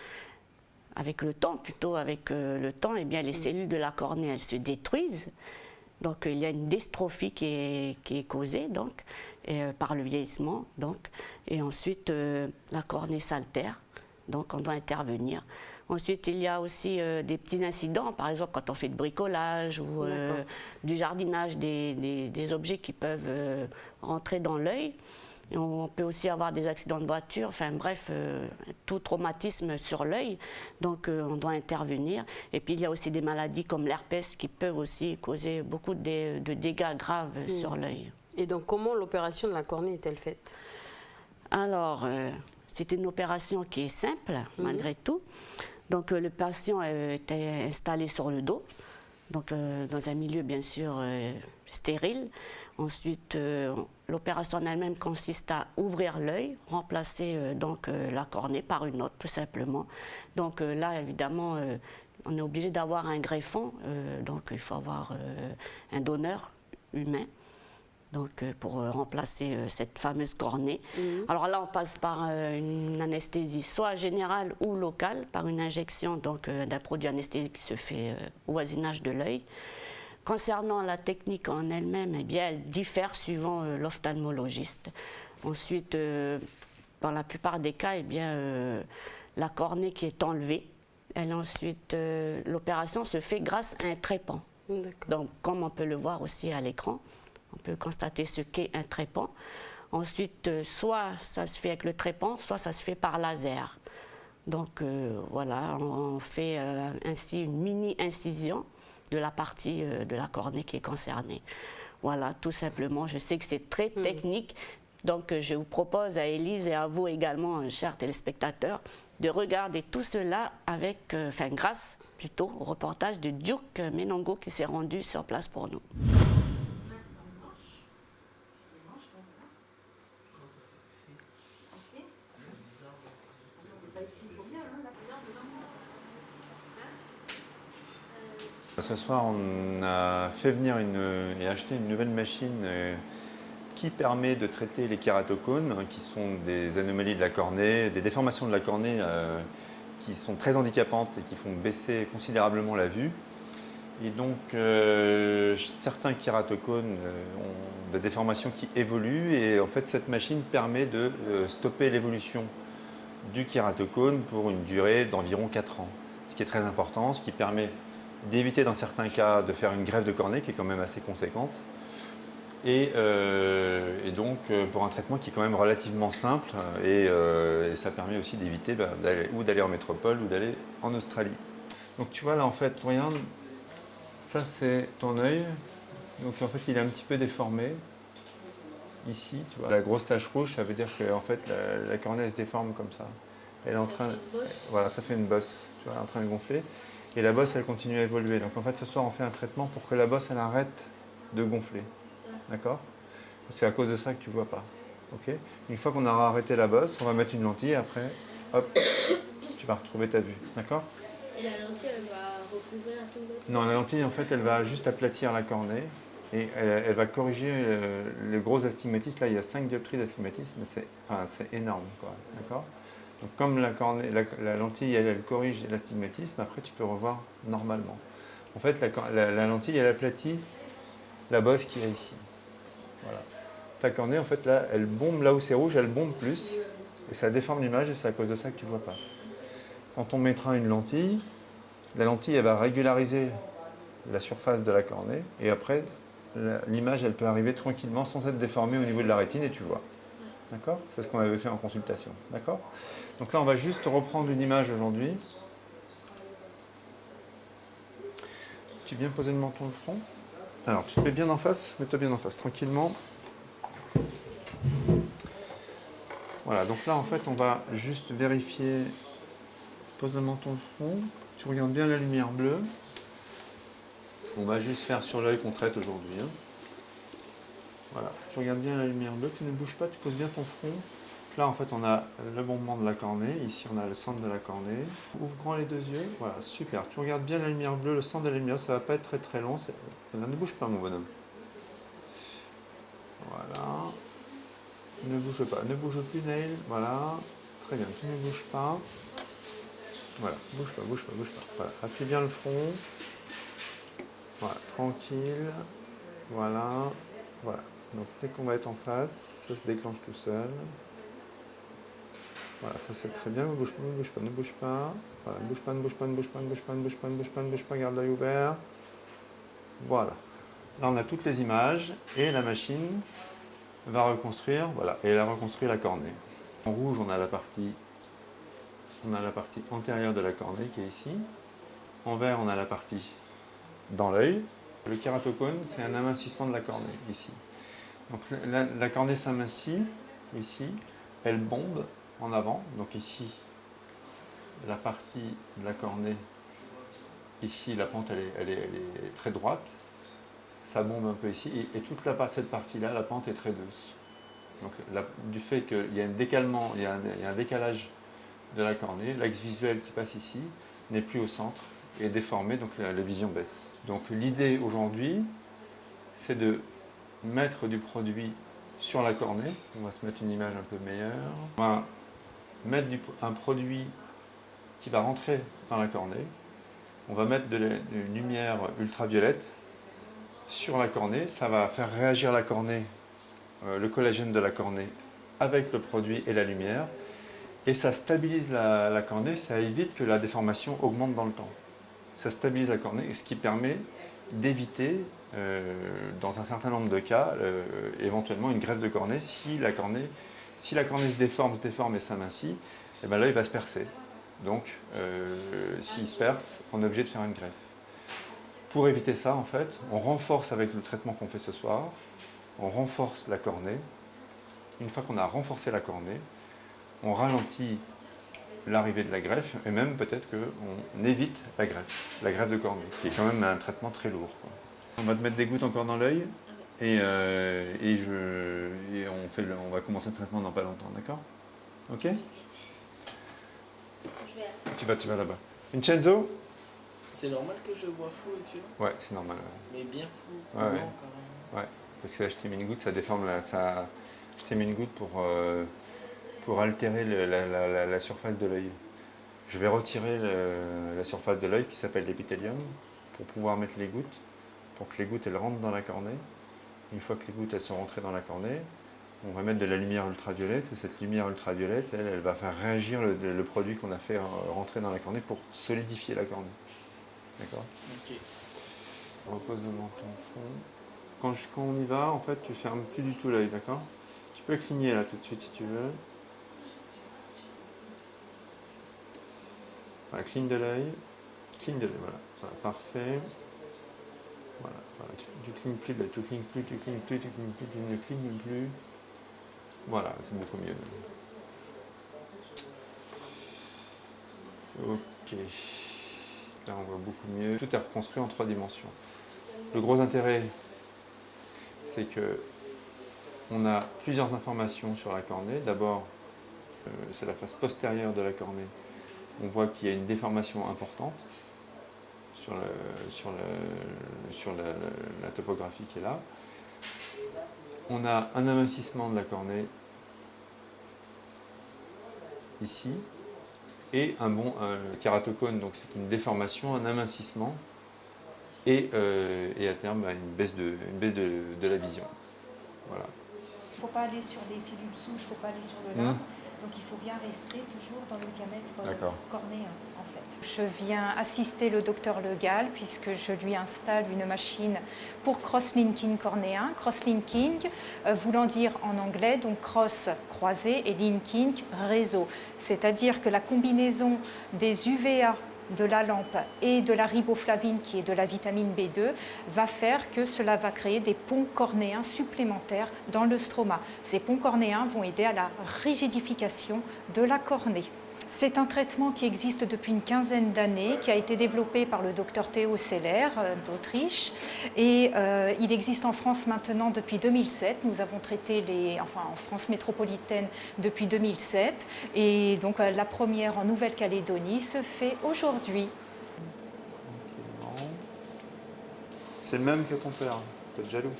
avec le temps plutôt, eh bien les cellules de la cornée elles se détruisent. Donc il y a une dystrophie qui est causée donc, par le vieillissement. Donc, et ensuite la cornée s'altère donc on doit intervenir. Ensuite, il y a aussi des petits incidents, par exemple quand on fait de bricolage ou du jardinage, des objets qui peuvent rentrer dans l'œil. On peut aussi avoir des accidents de voiture, enfin bref, tout traumatisme sur l'œil, donc on doit intervenir. Et puis il y a aussi des maladies comme l'herpès qui peuvent aussi causer beaucoup de dégâts graves sur l'œil. Et donc comment l'opération de la cornée est-elle faite? Alors, c'est une opération qui est simple, malgré tout. Donc le patient était installé sur le dos, donc dans un milieu bien sûr stérile. Ensuite, l'opération en elle-même consiste à ouvrir l'œil, remplacer donc la cornée par une autre, tout simplement. Donc là, évidemment, on est obligé d'avoir un greffon, donc il faut avoir un donneur humain. Donc, pour remplacer cette fameuse cornée. Alors là, on passe par une anesthésie soit générale ou locale, par une injection d'un produit anesthésique qui se fait au voisinage de l'œil. Concernant la technique en elle-même, eh bien, elle diffère suivant l'ophtalmologiste. Ensuite, dans la plupart des cas, eh bien, la cornée qui est enlevée, l'opération se fait grâce à un trépan. Donc, comme on peut le voir aussi à l'écran, on peut constater ce qu'est un trépan. Ensuite, soit ça se fait avec le trépan, soit ça se fait par laser. Donc voilà, on fait ainsi une mini-incision de la partie de la cornée qui est concernée. Voilà, tout simplement. Je sais que c'est très technique, donc je vous propose à Élise et à vous également, chers téléspectateurs, de regarder tout cela avec, grâce plutôt au reportage de Duke Menongo qui s'est rendu sur place pour nous. Ce soir, on a fait venir et acheté une nouvelle machine qui permet de traiter les kératocones, qui sont des anomalies de la cornée, des déformations de la cornée qui sont très handicapantes et qui font baisser considérablement la vue. Et donc, certains kératocones ont des déformations qui évoluent et en fait, cette machine permet de stopper l'évolution du kératocone pour une durée d'environ 4 ans, ce qui est très important, ce qui permet d'éviter dans certains cas de faire une greffe de cornée qui est quand même assez conséquente et donc pour un traitement qui est quand même relativement simple et ça permet aussi d'éviter d'aller en métropole ou d'aller en Australie. Donc tu vois là en fait, regarde, ça c'est ton œil, donc en fait il est un petit peu déformé. Ici, tu vois, la grosse tache rouge, ça veut dire que en fait, la cornée elle se déforme comme ça. Elle est en train, voilà, ça fait une bosse, tu vois, elle est en train de gonfler. Et la bosse, elle continue à évoluer. Donc en fait, ce soir, on fait un traitement pour que la bosse, elle arrête de gonfler. D'accord? C'est à cause de ça que tu ne vois pas. Ok? Une fois qu'on aura arrêté la bosse, on va mettre une lentille. Après, hop, tu vas retrouver ta vue. D'accord? Et la lentille, elle va recouvrir tout l'autre? Non, la lentille, en fait, elle va juste aplatir la cornée. Et elle va corriger les gros astigmatismes. Là, il y a 5 dioptries d'astigmatisme. C'est énorme, quoi. D'accord? Donc, comme la lentille, elle corrige l'astigmatisme, après, tu peux revoir normalement. En fait, la lentille, elle aplatit la bosse qu'il y a ici. Voilà. Ta cornée, en fait, là, elle bombe là où c'est rouge, elle bombe plus. Et ça déforme l'image et c'est à cause de ça que tu ne vois pas. Quand on mettra une lentille, la lentille, elle va régulariser la surface de la cornée. Et après, l'image, elle peut arriver tranquillement sans être déformée au niveau de la rétine et tu vois. D'accord? C'est ce qu'on avait fait en consultation. D'accord? Donc là, on va juste reprendre une image aujourd'hui. Tu viens poser le menton au front. Alors, tu te mets bien en face, mets-toi bien en face, tranquillement. Voilà, donc là, en fait, on va juste vérifier. Pose le menton au front. Tu regardes bien la lumière bleue. On va juste faire sur l'œil qu'on traite aujourd'hui. Hein. Voilà, tu regardes bien la lumière bleue, tu ne bouges pas, tu poses bien ton front. Là, en fait, on a le bombement de la cornée. Ici, on a le centre de la cornée. Ouvre grand les deux yeux. Voilà, super. Tu regardes bien la lumière bleue, le centre de la lumière. Ça ne va pas être très très long. Ne bouge pas, mon bonhomme. Voilà. Ne bouge pas. Ne bouge plus, Naël. Voilà. Très bien. Tu ne bouges pas. Voilà. Bouge pas, bouge pas, bouge pas. Voilà. Appuie bien le front. Voilà. Tranquille. Voilà. Voilà. Donc dès qu'on va être en face, ça se déclenche tout seul. Voilà, ça c'est très bien. Ne bouge pas, ne bouge pas, ne bouge pas. Voilà, ne bouge pas, ne bouge pas, ne bouge pas, ne bouge pas, ne bouge pas, ne bouge pas, ne bouge pas, garde l'œil ouvert. Voilà. Là, on a toutes les images et la machine va reconstruire, voilà, et elle a reconstruit la cornée. En rouge, on a la partie antérieure de la cornée qui est ici. En vert, on a la partie dans l'œil. Le kératocone, c'est un amincissement de la cornée, ici. Donc la cornée s'amincit, ici, elle bombe en avant. Donc ici, la partie de la cornée, ici, la pente, elle est très droite. Ça bombe un peu ici, et toute cette partie-là, la pente est très douce. Donc du fait qu'il y a un décalement, il y a un décalage de la cornée, l'axe visuel qui passe ici n'est plus au centre, est déformé, donc la vision baisse. Donc l'idée aujourd'hui, c'est de mettre du produit sur la cornée. On va se mettre une image un peu meilleure. On va mettre un produit qui va rentrer dans la cornée. On va mettre une lumière ultraviolette sur la cornée. Ça va faire réagir la cornée, le collagène de la cornée, avec le produit et la lumière. Et ça stabilise la cornée, ça évite que la déformation augmente dans le temps. Ça stabilise la cornée, ce qui permet d'éviter, dans un certain nombre de cas, éventuellement une greffe de cornée. Si la cornée se déforme et s'amincit, et ben là il va se percer. Donc s'il se perce, on est obligé de faire une greffe. Pour éviter ça, en fait, on renforce avec le traitement qu'on fait ce soir, on renforce la cornée. Une fois qu'on a renforcé la cornée, on ralentit l'arrivée de la greffe, et même peut-être qu'on évite la greffe de cornée, qui est quand même un traitement très lourd, quoi. On va te mettre des gouttes encore dans l'œil, et on va commencer le traitement dans pas longtemps, d'accord? Ok? Tu vas là-bas. Vincenzo? C'est normal que je vois flou dessus? Ouais, c'est normal. Mais bien flou, Ouais, blanc ouais. quand même. Ouais, parce que là je t'ai mis une goutte, ça déforme je t'ai mis une goutte pour altérer la surface de l'œil. Je vais retirer la surface de l'œil qui s'appelle l'épithélium pour pouvoir mettre les gouttes, pour que les gouttes elles rentrent dans la cornée. Une fois que les gouttes elles sont rentrées dans la cornée, on va mettre de la lumière ultraviolette, et cette lumière ultraviolette, elle va faire réagir le produit qu'on a fait rentrer dans la cornée pour solidifier la cornée. D'accord? Ok. Repose le menton au fond. Quand on y va, en fait, tu fermes plus du tout l'œil, d'accord? Tu peux cligner là tout de suite si tu veux. Voilà, cligne de l'œil. Cligne de l'œil, voilà. Voilà, parfait. Voilà, voilà. Tu clignes plus, là, tu clignes plus, tu clignes plus, tu clignes plus, tu ne clignes plus. Voilà, c'est beaucoup mieux. Ok. Là, on voit beaucoup mieux. Tout est reconstruit en 3 dimensions. Le gros intérêt, c'est que on a plusieurs informations sur la cornée. D'abord, c'est la face postérieure de la cornée. On voit qu'il y a une déformation importante sur la topographie qui est là. On a un amincissement de la cornée ici et un kératocone, donc c'est une déformation, un amincissement et à terme une baisse de la vision. Voilà. Il ne faut pas aller sur les cellules souches, il ne faut pas aller sur le lin. Donc il faut bien rester toujours dans le diamètre cornéen en fait. Je viens assister le docteur Le Gall puisque je lui installe une machine pour cross-linking cornéen. Cross-linking voulant dire en anglais donc cross croisé et linking réseau. C'est-à-dire que la combinaison des UVA de la lampe et de la riboflavine qui est de la vitamine B2 va faire que cela va créer des ponts cornéens supplémentaires dans le stroma. Ces ponts cornéens vont aider à la rigidification de la cornée. C'est un traitement qui existe depuis une quinzaine d'années, qui a été développé par le docteur Theo Seller d'Autriche et il existe en France maintenant depuis 2007. Nous avons traité en France métropolitaine depuis 2007 et donc la première en Nouvelle-Calédonie se fait aujourd'hui. C'est le même que ton père, peut-être jaloux.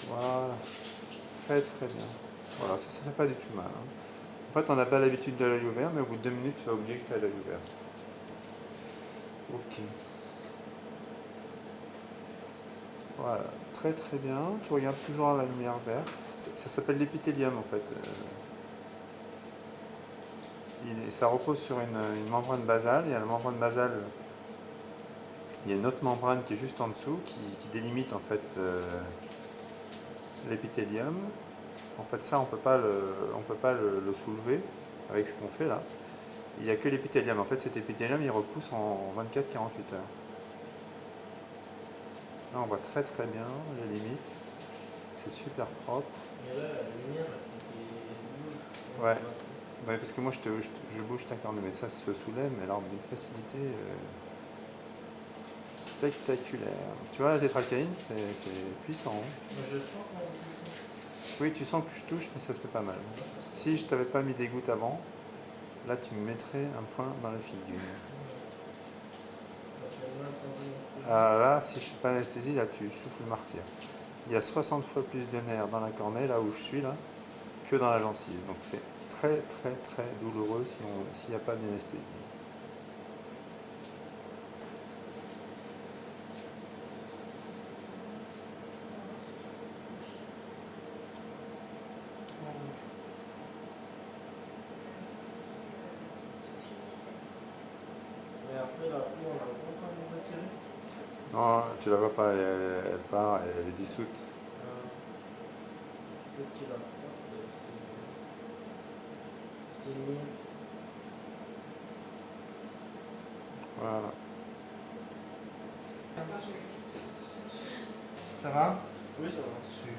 Voilà, très très bien. Voilà, ça ne fait pas du tout mal. En fait, on n'a pas l'habitude de l'œil ouvert, mais au bout de 2 minutes, tu vas oublier que tu as l'œil ouvert. Ok. Voilà, très très bien. Tu regardes toujours à la lumière verte. Ça s'appelle l'épithélium en fait. puis ça repose sur une membrane basale. Il y a la membrane basale, il y a une autre membrane qui est juste en dessous qui délimite en fait l'épithélium. En fait, ça, on peut pas le soulever avec ce qu'on fait là. Il n'y a que l'épithélium. En fait, cet épithélium, il repousse en 24-48 heures. Là, on voit très très bien les limites. C'est super propre. Et là, la lumière, elle Ouais. Ouais, parce que moi, je bouge ta cornée, mais ça se soulève, mais alors d'une facilité spectaculaire. Tu vois, la tétracaïne, c'est puissant. Hein. Je sens qu'on... Oui, tu sens que je touche, mais ça se fait pas mal. Si je t'avais pas mis des gouttes avant, là, tu me mettrais un point dans la figure. Ah, là, si je ne fais pas d'anesthésie, là, tu souffles le martyr. Il y a 60 fois plus de nerfs dans la cornée, là où je suis, là, que dans la gencive. Donc c'est très, très, très douloureux s'il n'y a pas d'anesthésie. Mais après, la peau, on la voit quand même retirée. Non, tu la vois pas, elle part, elle est dissoute. Peut-être que tu la frottes, c'est limite. Voilà. Ça va? Oui, ça va. Super.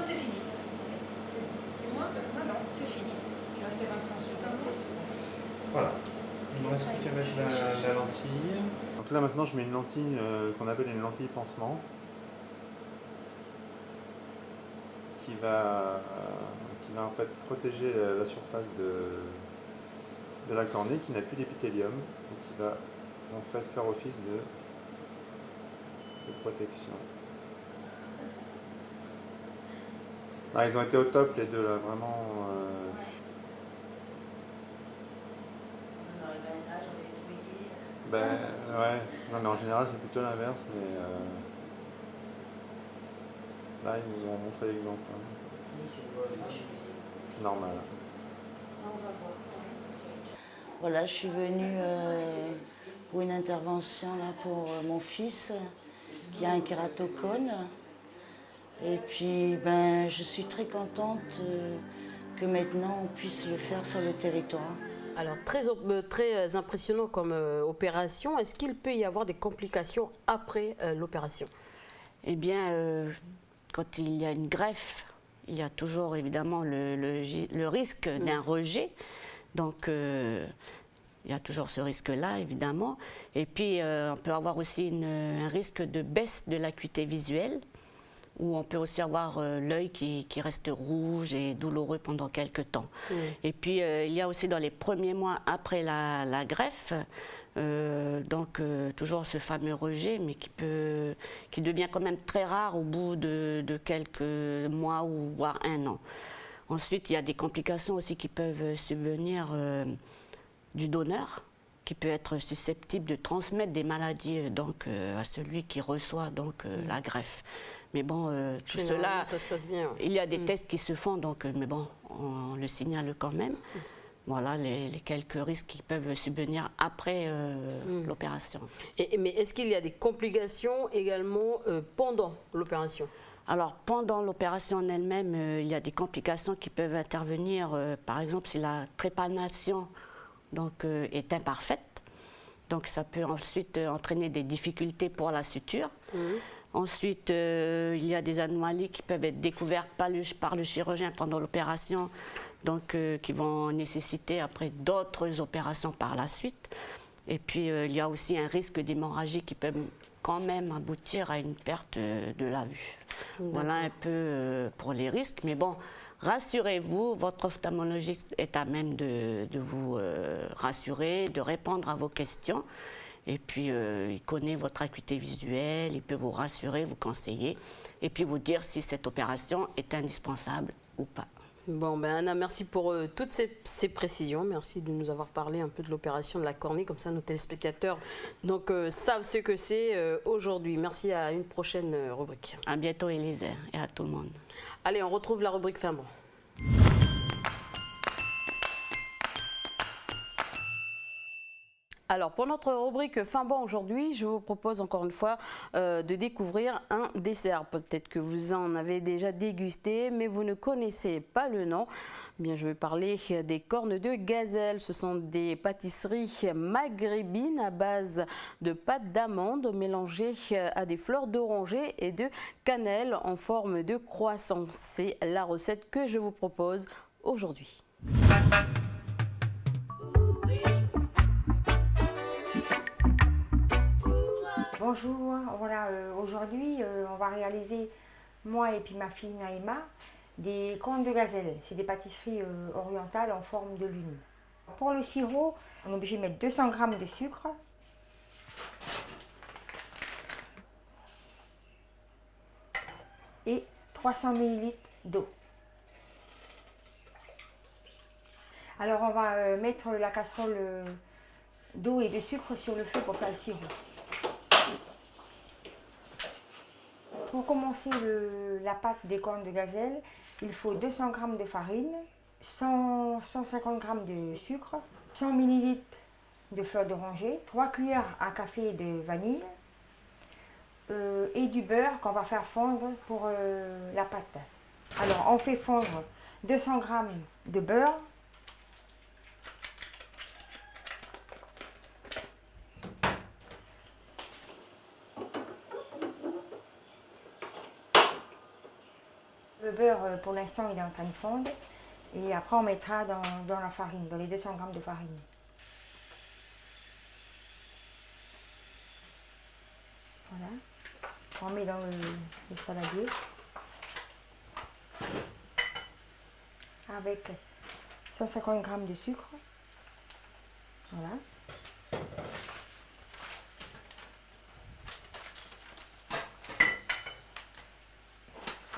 C'est fini. C'est moi? Non, c'est fini. Il restait 25 secondes. Voilà. Il me reste plus qu'à mettre la lentille. Donc là maintenant je mets une lentille qu'on appelle une lentille pansement qui va en fait protéger la surface de la cornée qui n'a plus d'épithélium et qui va en fait faire office de protection. Ah, ils ont été au top les deux là, vraiment. Ben ouais, non mais en général c'est plutôt l'inverse, mais là ils nous ont montré l'exemple. Hein. C'est normal. Voilà, je suis venue pour une intervention là, pour mon fils qui a un kératocone. Et puis ben, je suis très contente que maintenant on puisse le faire sur le territoire. Alors, très impressionnant comme opération. Est-ce qu'il peut y avoir des complications après l'opération? Eh bien, quand il y a une greffe, il y a toujours évidemment le risque d'un rejet. Donc, il y a toujours ce risque-là, évidemment. Et puis, on peut avoir aussi un risque de baisse de l'acuité visuelle, où on peut aussi avoir l'œil qui reste rouge et douloureux pendant quelques temps. Et puis, il y a aussi dans les premiers mois après la greffe, toujours ce fameux rejet, mais qui devient quand même très rare au bout de quelques mois ou voire un an. Ensuite, il y a des complications aussi qui peuvent subvenir du donneur. qui peut être susceptible de transmettre des maladies donc, à celui qui reçoit donc, la greffe. Mais bon, tout cela, ça se passe bien. Il y a des tests qui se font, donc, mais bon, on le signale quand même. Voilà les quelques risques qui peuvent subvenir après l'opération. Mais est-ce qu'il y a des complications également pendant l'opération? Alors, pendant l'opération en elle-même, il y a des complications qui peuvent intervenir. Par exemple, si la trépanation donc, est imparfaite, donc ça peut ensuite entraîner des difficultés pour la suture. Ensuite, il y a des anomalies qui peuvent être découvertes par le chirurgien pendant l'opération, donc qui vont nécessiter après d'autres opérations par la suite. Et puis, il y a aussi un risque d'hémorragie qui peut quand même aboutir à une perte de la vue. Voilà un peu pour les risques. Mais bon, rassurez-vous, votre ophtalmologiste est à même de vous rassurer, de répondre à vos questions. Et puis, il connaît votre acuité visuelle, il peut vous rassurer, vous conseiller, et puis vous dire si cette opération est indispensable ou pas. Bon, ben Anna, merci pour toutes ces précisions. Merci de nous avoir parlé un peu de l'opération de la cornée. Comme ça, nos téléspectateurs donc, savent ce que c'est aujourd'hui. Merci, à une prochaine rubrique. À bientôt, Élise, et à tout le monde. Allez, on retrouve la rubrique Fin Bon. Alors, pour notre rubrique Fin Bon aujourd'hui, je vous propose encore une fois de découvrir un dessert. Peut-être que vous en avez déjà dégusté, mais vous ne connaissez pas le nom. Bien, je vais parler des cornes de gazelle. Ce sont des pâtisseries maghrébines à base de pâte d'amande mélangées à des fleurs d'oranger et de cannelle en forme de croissant. C'est la recette que je vous propose aujourd'hui. Bonjour, voilà, aujourd'hui on va réaliser, moi et puis ma fille Naïma, des cornes de gazelle. C'est des pâtisseries orientales en forme de lune. Pour le sirop, on est obligé de mettre 200 g de sucre, et 300 ml d'eau. Alors on va mettre la casserole d'eau et de sucre sur le feu pour faire le sirop. Pour commencer la pâte des cornes de gazelle, il faut 200 g de farine, 150 g de sucre, 100 ml de fleurs d'oranger, 3 cuillères à café de vanille et du beurre qu'on va faire fondre pour la pâte. Alors on fait fondre 200 g de beurre, le beurre, pour l'instant, il est en train de fondre. Et après, on mettra dans la farine, dans les 200 g de farine. Voilà. On met dans le saladier. Avec 150 g de sucre. Voilà.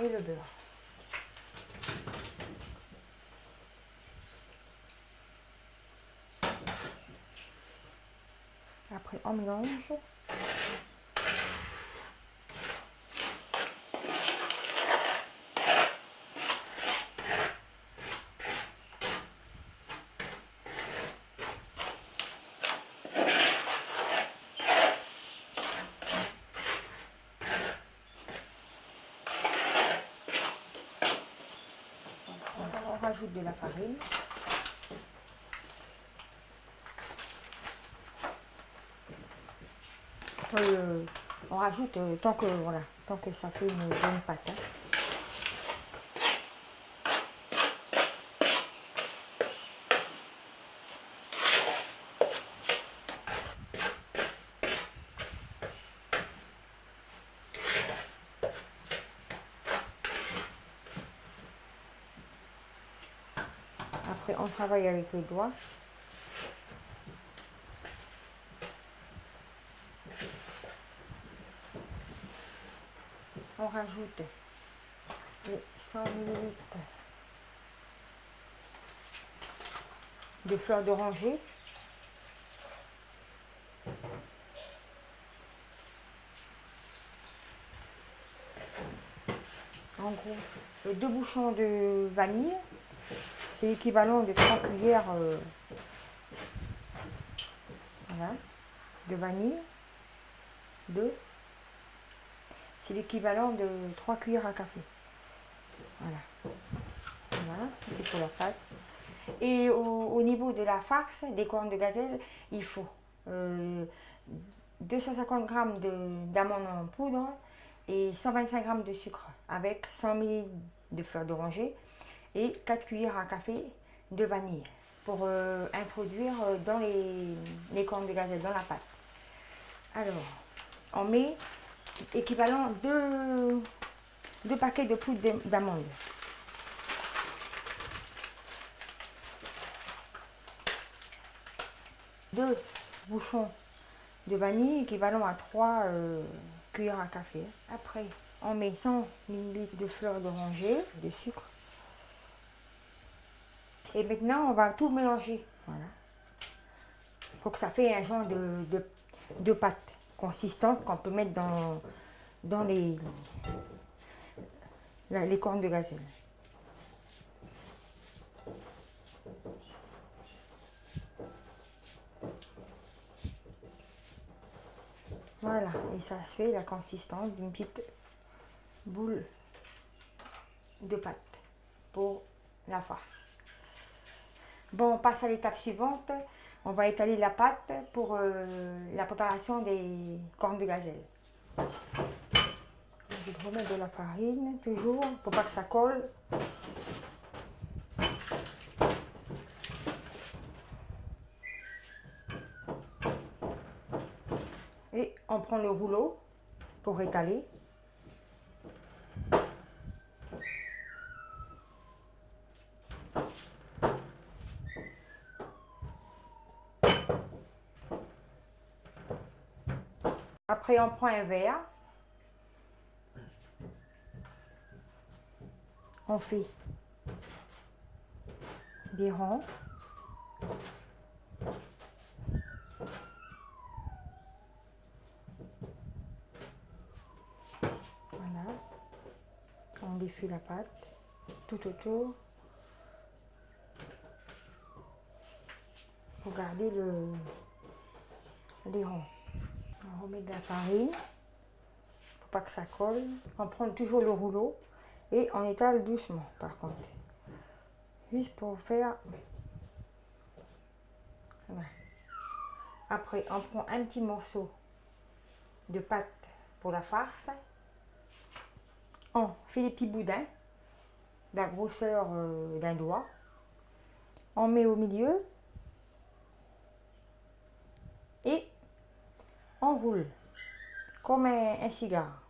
Et le beurre. Après, on mélange. On rajoute de la farine. On rajoute tant que ça fait une bonne pâte. Après, on travaille avec les doigts. On rajoute les 100 ml de fleurs d'oranger. En gros, 2 bouchons de vanille, c'est l'équivalent de 3 cuillères voilà, de vanille. 2. C'est l'équivalent de 3 cuillères à café. Voilà. Voilà, c'est pour la pâte. Et au niveau de la farce des cornes de gazelle, il faut 250 g d'amandes en poudre et 125 g de sucre avec 100 ml de fleur d'oranger et 4 cuillères à café de vanille pour introduire dans les cornes de gazelle, dans la pâte. Alors, on met équivalent 2 paquets de poudre d'amandes. 2 bouchons de vanille équivalent à 3 cuillères à café. Après, on met 100 ml de fleur d'oranger, de sucre. Et maintenant, on va tout mélanger. Voilà. Pour que ça fait un genre de pâte consistante qu'on peut mettre dans les cornes de gazelle. Voilà, et ça fait la consistance d'une petite boule de pâte pour la farce. Bon, on passe à l'étape suivante. On va étaler la pâte pour la préparation des cornes de gazelle. Je vais remettre de la farine, toujours, pour pas que ça colle. Et on prend le rouleau pour étaler. Après, on prend un verre. On fait des ronds. Voilà. On défait la pâte tout autour. Pour garder les ronds. On remet de la farine pour pas que ça colle. On prend toujours le rouleau et on étale doucement par contre. Juste pour faire. Voilà. Après, on prend un petit morceau de pâte pour la farce. On fait des petits boudins, de la grosseur d'un doigt. On met au milieu et on roule comme un cigare.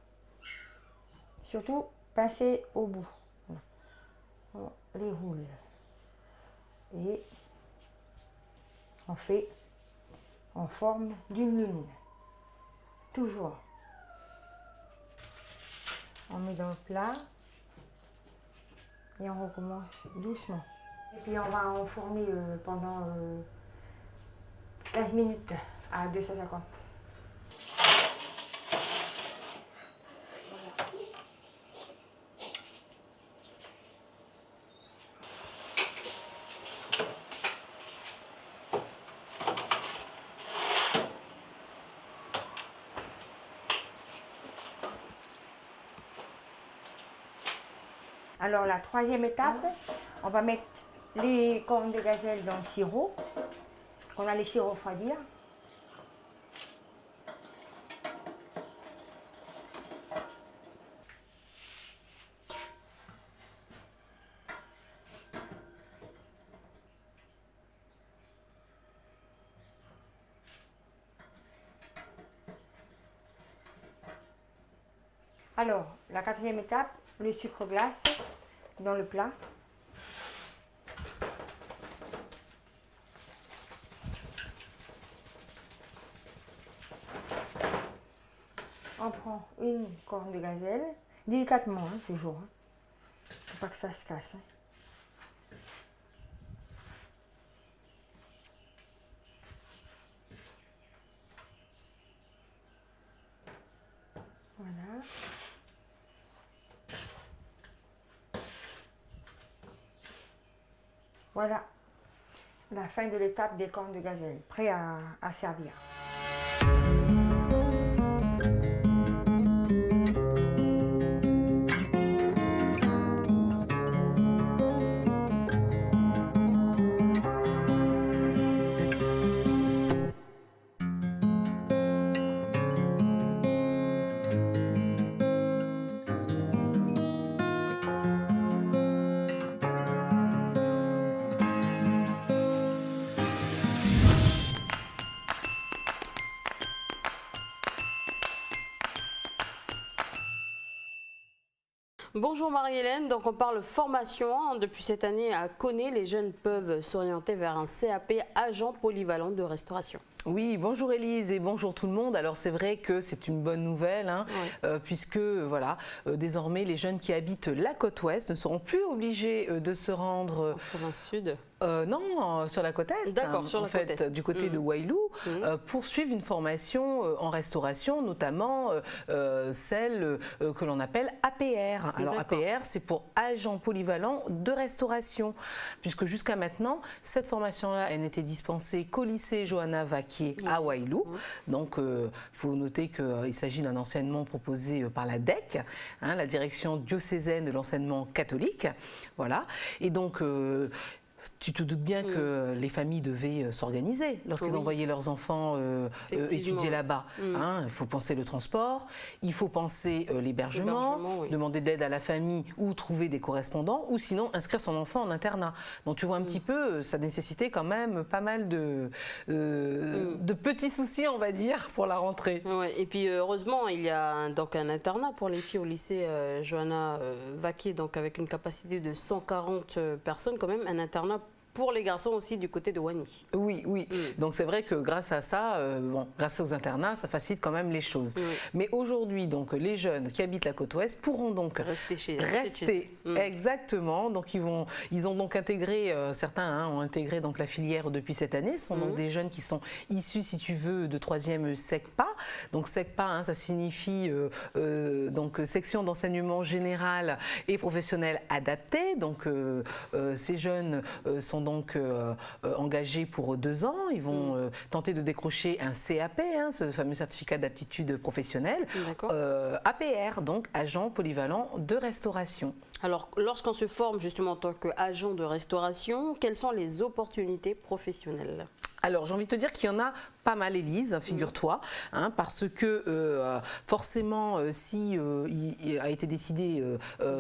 Surtout pincer au bout. Voilà. On les roule. Et on fait en forme d'une lune. Toujours. On met dans le plat et on recommence doucement. Et puis on va enfourner pendant 15 minutes à 250. Alors la troisième étape, on va mettre les cornes de gazelle dans le sirop, qu'on a laissé refroidir. Alors, la quatrième étape, le sucre glace dans le plat. On prend une corne de gazelle, délicatement, hein, toujours, hein, pour pas que ça se casse. Hein. Voilà. Voilà, la fin de l'étape des cornes de gazelle, prêt à servir. Bonjour Marie-Hélène, donc on parle formation. Depuis cette année à Koné, les jeunes peuvent s'orienter vers un CAP agent polyvalent de restauration. Oui, bonjour Élise et bonjour tout le monde. Alors c'est vrai que c'est une bonne nouvelle, hein, puisque voilà, désormais les jeunes qui habitent la côte ouest ne seront plus obligés de se rendre en province sud. Non, sur la côte est. D'accord, sur la côte est. Du côté de Wailou, pour suivre une formation en restauration, notamment celle que l'on appelle APR. Alors APR, c'est pour agent polyvalent de restauration, puisque jusqu'à maintenant, cette formation-là, elle n'était dispensée qu'au lycée Johanna Vaquier à Wailou. Donc, il faut noter qu'il s'agit d'un enseignement proposé par la DEC, hein, la direction diocésaine de l'enseignement catholique. Voilà. Et donc, tu te doutes bien que les familles devaient s'organiser lorsqu'ils envoyaient leurs enfants étudier là-bas. Hein, il faut penser le transport, il faut penser l'hébergement, demander de l'aide à la famille ou trouver des correspondants ou sinon inscrire son enfant en internat. Donc tu vois un petit peu, ça nécessitait quand même pas mal de petits soucis, on va dire, pour la rentrée. Ouais, et puis heureusement, il y a donc un internat pour les filles au lycée Johanna Vaquier, donc avec une capacité de 140 personnes quand même, un internat pour les garçons aussi du côté de Wani. Oui, oui. Donc c'est vrai que grâce à ça, grâce aux internats, ça facilite quand même les choses. Mais aujourd'hui, donc les jeunes qui habitent la côte ouest pourront donc rester exactement. Donc ils ont donc intégré, certains ont intégré donc la filière depuis cette année. Ce sont donc des jeunes qui sont issus, si tu veux, de 3e SECPA. Donc SECPA, ça signifie donc section d'enseignement général et professionnel adapté. Donc ces jeunes sont donc engagés pour 2 ans. Ils vont tenter de décrocher un CAP, hein, ce fameux certificat d'aptitude professionnelle, APR, donc agent polyvalent de restauration. Alors, lorsqu'on se forme justement en tant qu'agent de restauration, quelles sont les opportunités professionnelles ? Alors, j'ai envie de te dire qu'il y en a pas mal, Élise, figure-toi, hein, parce que forcément, si il a été décidé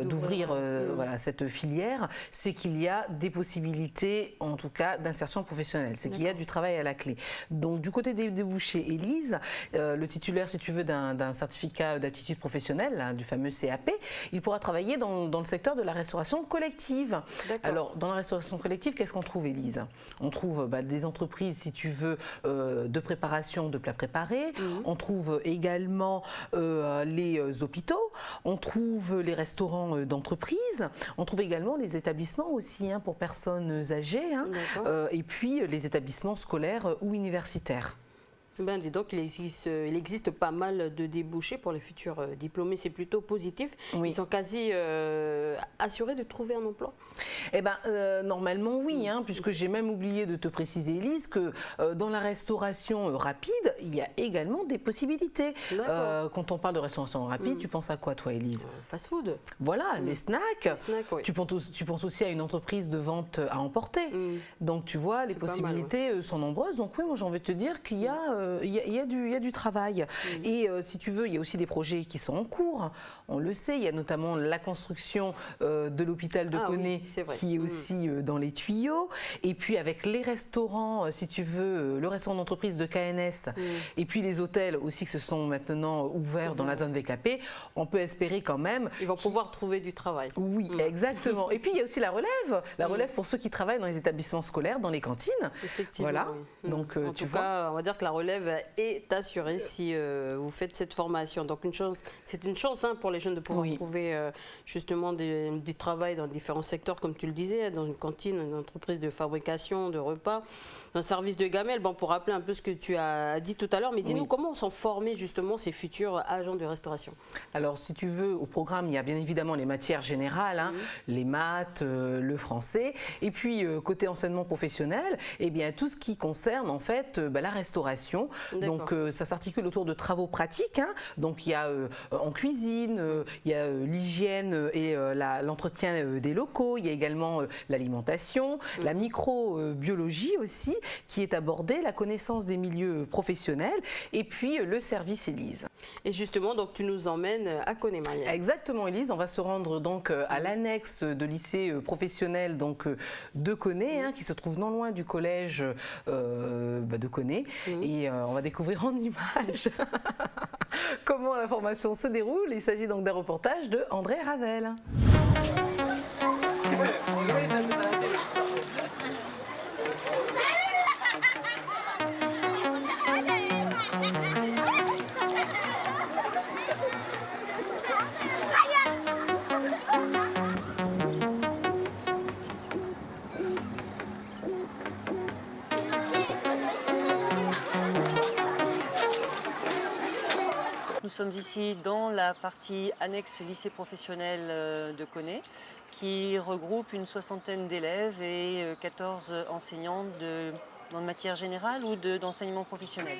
d'ouvrir voilà, cette filière, c'est qu'il y a des possibilités, en tout cas, d'insertion professionnelle. C'est qu'il y a du travail à la clé. Donc, du côté des débouchés, Élise, le titulaire, si tu veux, d'un certificat d'aptitude professionnelle, hein, du fameux CAP, il pourra travailler dans le secteur de la restauration collective. Alors, dans la restauration collective, qu'est-ce qu'on trouve, Élise? On trouve des entreprises, si tu veux, de préparation de plats préparés. On trouve également les hôpitaux. On trouve les restaurants d'entreprise. On trouve également les établissements aussi, hein, pour personnes âgées. Hein, et puis les établissements scolaires ou universitaires. Ben, dis donc, il existe pas mal de débouchés pour les futurs diplômés, c'est plutôt positif. Ils sont quasi assurés de trouver un emploi? Eh ben, normalement oui, hein, puisque j'ai même oublié de te préciser, Élise, que dans la restauration rapide, il y a également des possibilités. Quand on parle de restauration rapide, tu penses à quoi toi, Élise? Fast food. Voilà, les snacks. Tu penses aussi à une entreprise de vente à emporter. Donc tu vois, les possibilités sont nombreuses. Donc oui, moi j'ai envie de te dire qu'il y a il y a du travail. Et si tu veux, il y a aussi des projets qui sont en cours. On le sait, il y a notamment la construction de l'hôpital de Koné qui est aussi dans les tuyaux. Et puis avec les restaurants, si tu veux, le restaurant d'entreprise de KNS et puis les hôtels aussi qui se sont maintenant ouverts dans la zone VKP, on peut espérer quand même... Ils vont pouvoir trouver du travail. Oui, exactement. Et puis il y a aussi la relève pour ceux qui travaillent dans les établissements scolaires, dans les cantines. Effectivement. Voilà. Oui. Donc, en tout cas, on va dire que la relève élèves est assuré si vous faites cette formation. Donc c'est une chance pour les jeunes de pouvoir trouver justement du travail dans différents secteurs, comme tu le disais, dans une cantine, une entreprise de fabrication de repas, un service de gamelle. Bon, pour rappeler un peu ce que tu as dit tout à l'heure, mais dis-nous comment sont formés justement ces futurs agents de restauration? Alors, si tu veux, au programme, il y a bien évidemment les matières générales, les maths, le français, et puis côté enseignement professionnel, eh bien tout ce qui concerne en fait la restauration. Donc ça s'articule autour de travaux pratiques. Donc il y a en cuisine, il y a l'hygiène et l'entretien des locaux. Il y a également l'alimentation, la microbiologie aussi qui est abordée, la connaissance des milieux professionnels, et puis le service Élise. Et justement, donc tu nous emmènes à Koné, Marielle. Exactement, Élise. On va se rendre donc à l'annexe de lycée professionnel donc de Koné, qui se trouve non loin du collège de Koné. Et on va découvrir en images comment la formation se déroule. Il s'agit donc d'un reportage de André Ravel. Nous sommes ici dans la partie annexe lycée professionnel de Koné qui regroupe une soixantaine d'élèves et 14 enseignants dans de matière générale ou d'enseignement professionnel.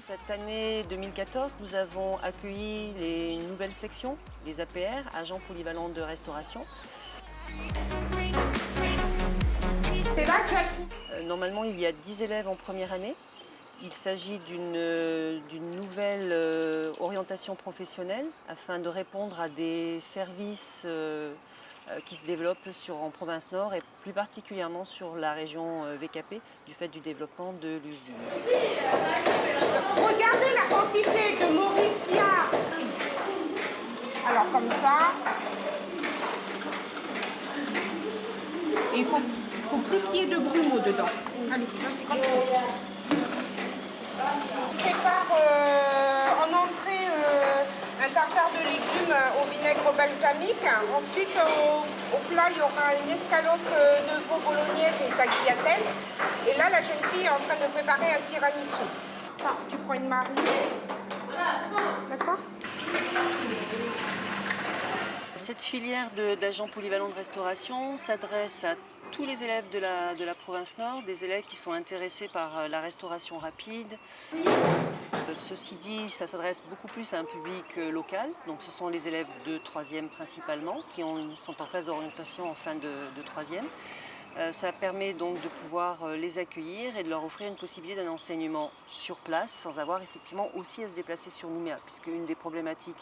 Cette année 2014, nous avons accueilli les nouvelles sections, les APR, agents polyvalents de restauration. Normalement, il y a 10 élèves en première année. Il s'agit d'une nouvelle orientation professionnelle afin de répondre à des services qui se développent en province nord et plus particulièrement sur la région VKP du fait du développement de l'usine. Regardez la quantité de Mauricia ici. Alors comme ça, et il faut plus qu'il y ait de grumeaux dedans. Allez, c'est comme ça. Je prépare en entrée un tartare de légumes au vinaigre balsamique. Ensuite, au plat, il y aura une escalope de veau bolognaise et une tagliatelle. Et là, la jeune fille est en train de préparer un tiramisu. Ça, tu prends une marine. D'accord? Cette filière d'agents polyvalents de restauration s'adresse à tous les élèves de la province nord, des élèves qui sont intéressés par la restauration rapide. Ceci dit, ça s'adresse beaucoup plus à un public local, donc ce sont les élèves de 3e principalement, qui sont en phase d'orientation en fin de 3e. Ça permet donc de pouvoir les accueillir et de leur offrir une possibilité d'un enseignement sur place, sans avoir effectivement aussi à se déplacer sur Nouméa, puisque une des problématiques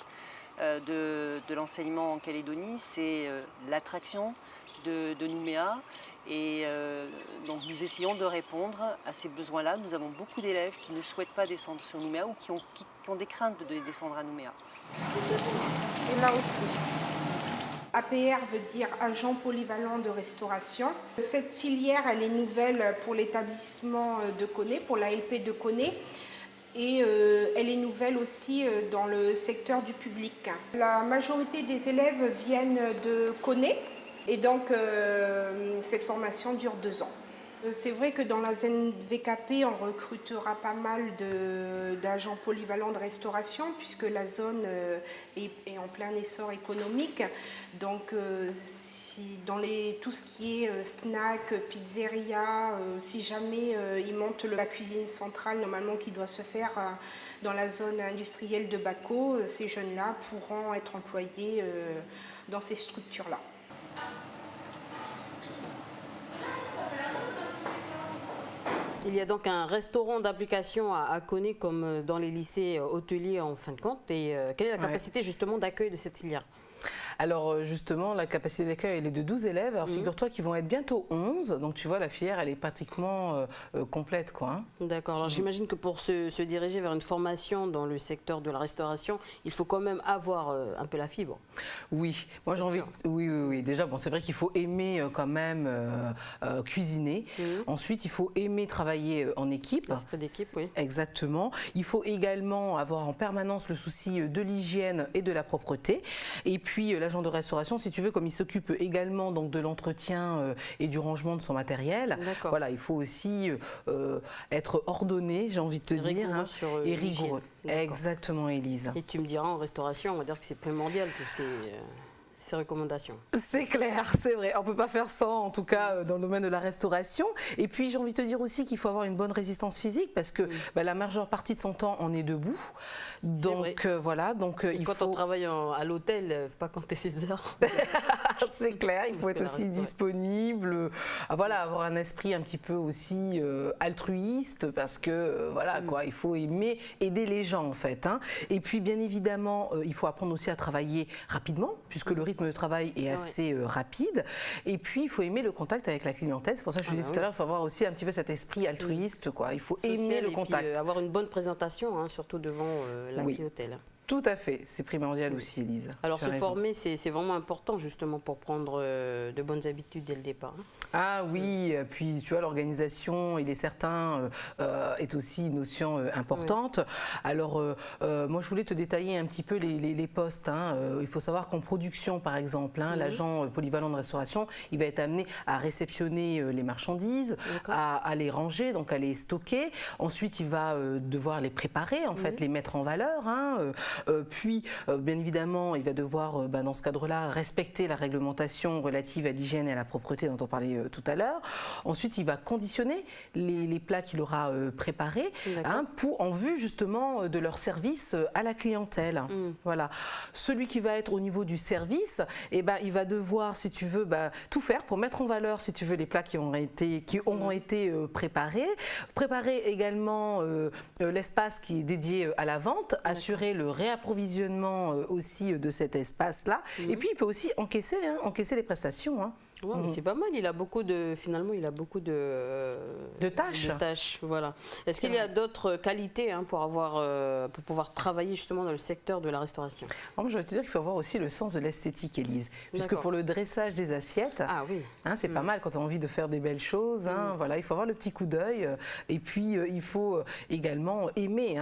de l'enseignement en Calédonie, c'est l'attraction de Nouméa. Et donc nous essayons de répondre à ces besoins-là. Nous avons beaucoup d'élèves qui ne souhaitent pas descendre sur Nouméa ou qui ont des craintes de descendre à Nouméa. Et là aussi. APR veut dire agent polyvalent de restauration. Cette filière, elle est nouvelle pour l'établissement de Koné, pour l'ALP de Koné. Et elle est nouvelle aussi dans le secteur du public. La majorité des élèves viennent de Koné et donc cette formation dure 2 ans. C'est vrai que dans la zone VKP, on recrutera pas mal d'agents polyvalents de restauration puisque la zone est en plein essor économique. Donc dans tout ce qui est snack, pizzeria, si jamais ils montent la cuisine centrale normalement qui doit se faire dans la zone industrielle de Bako, ces jeunes-là pourront être employés dans ces structures-là. Il y a donc un restaurant d'application à Koné comme dans les lycées hôteliers en fin de compte. Et quelle est la capacité justement d'accueil de cette filière ? Alors justement, la capacité d'accueil, elle est de 12 élèves. Alors figure-toi qu'ils vont être bientôt 11. Donc tu vois, la filière, elle est pratiquement complète, quoi. Hein. D'accord. Alors j'imagine que pour se diriger vers une formation dans le secteur de la restauration, il faut quand même avoir un peu la fibre. Oui, moi j'ai envie. Oui. Déjà, bon, c'est vrai qu'il faut aimer quand même cuisiner. Ensuite, il faut aimer travailler en équipe. L'esprit d'équipe, oui. Exactement. Il faut également avoir en permanence le souci de l'hygiène et de la propreté. Et puis l'agent de restauration, si tu veux, comme il s'occupe également donc de l'entretien et du rangement de son matériel, voilà, il faut aussi être ordonné, j'ai envie de te dire, hein, et rigoureux. Exactement, Élise. Et tu me diras, en restauration, on va dire que c'est primordial que ces recommandations. C'est clair, c'est vrai. On ne peut pas faire sans, en tout cas, dans le domaine de la restauration. Et puis, j'ai envie de te dire aussi qu'il faut avoir une bonne résistance physique parce que la majeure partie de son temps, on est debout. Donc, voilà. Donc, et quand on travaille à l'hôtel, il ne faut pas compter ses heures. C'est clair, il faut être aussi disponible. Voilà, avoir un esprit un petit peu aussi altruiste parce que, voilà, quoi, il faut aider les gens, en fait. Hein. Et puis, bien évidemment, il faut apprendre aussi à travailler rapidement puisque le rythme de travail est assez rapide. Et puis, il faut aimer le contact avec la clientèle. C'est pour ça que je disais tout à l'heure, il faut avoir aussi un petit peu cet esprit altruiste. Quoi. Il faut aimer le contact. Puis, avoir une bonne présentation, hein, surtout devant la clientèle. Tout à fait, c'est primordial aussi, Élise. Alors se former, c'est vraiment important justement pour prendre de bonnes habitudes dès le départ. Ah oui, puis tu vois, l'organisation, il est certain, est aussi une notion importante. Alors moi je voulais te détailler un petit peu les postes. Hein. Il faut savoir qu'en production par exemple, hein, l'agent polyvalent de restauration, il va être amené à réceptionner les marchandises, à les ranger, donc à les stocker. Ensuite il va devoir les préparer, en fait, les mettre en valeur. Hein. Puis, bien évidemment, il va devoir, dans ce cadre-là, respecter la réglementation relative à l'hygiène et à la propreté dont on parlait tout à l'heure. Ensuite, il va conditionner les plats qu'il aura préparés hein, en vue justement de leur service à la clientèle. Voilà. Celui qui va être au niveau du service, il va devoir, si tu veux, tout faire pour mettre en valeur, si tu veux, les plats qui auront été préparés. Préparer également l'espace qui est dédié à la vente, assurer le réapprovisionnement aussi de cet espace-là. Et puis, il peut aussi encaisser les prestations. Hein. Ouais, mais c'est pas mal, finalement il a beaucoup de tâches. Voilà. Est-ce qu'il y a d'autres qualités hein, pour pouvoir travailler justement dans le secteur de la restauration? Je vais te dire qu'il faut avoir aussi le sens de l'esthétique, Élise. Puisque pour le dressage des assiettes, c'est pas mal quand on a envie de faire des belles choses. Hein, voilà, il faut avoir le petit coup d'œil. Et puis il faut également aimer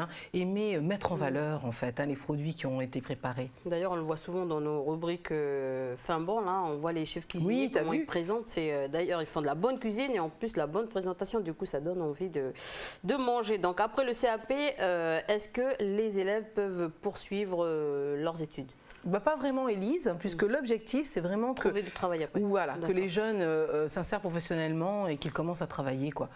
mettre en valeur en fait, les produits qui ont été préparés. D'ailleurs, on le voit souvent dans nos rubriques fin bon, là, on voit les chefs cuisiniers. Oui, ils présentent, d'ailleurs ils font de la bonne cuisine et en plus la bonne présentation, du coup ça donne envie de manger. Donc après le CAP, est-ce que les élèves peuvent poursuivre leurs études? Pas vraiment, Élise, puisque l'objectif c'est vraiment trouver du travail après. Voilà, que les jeunes s'insèrent professionnellement et qu'ils commencent à travailler, quoi.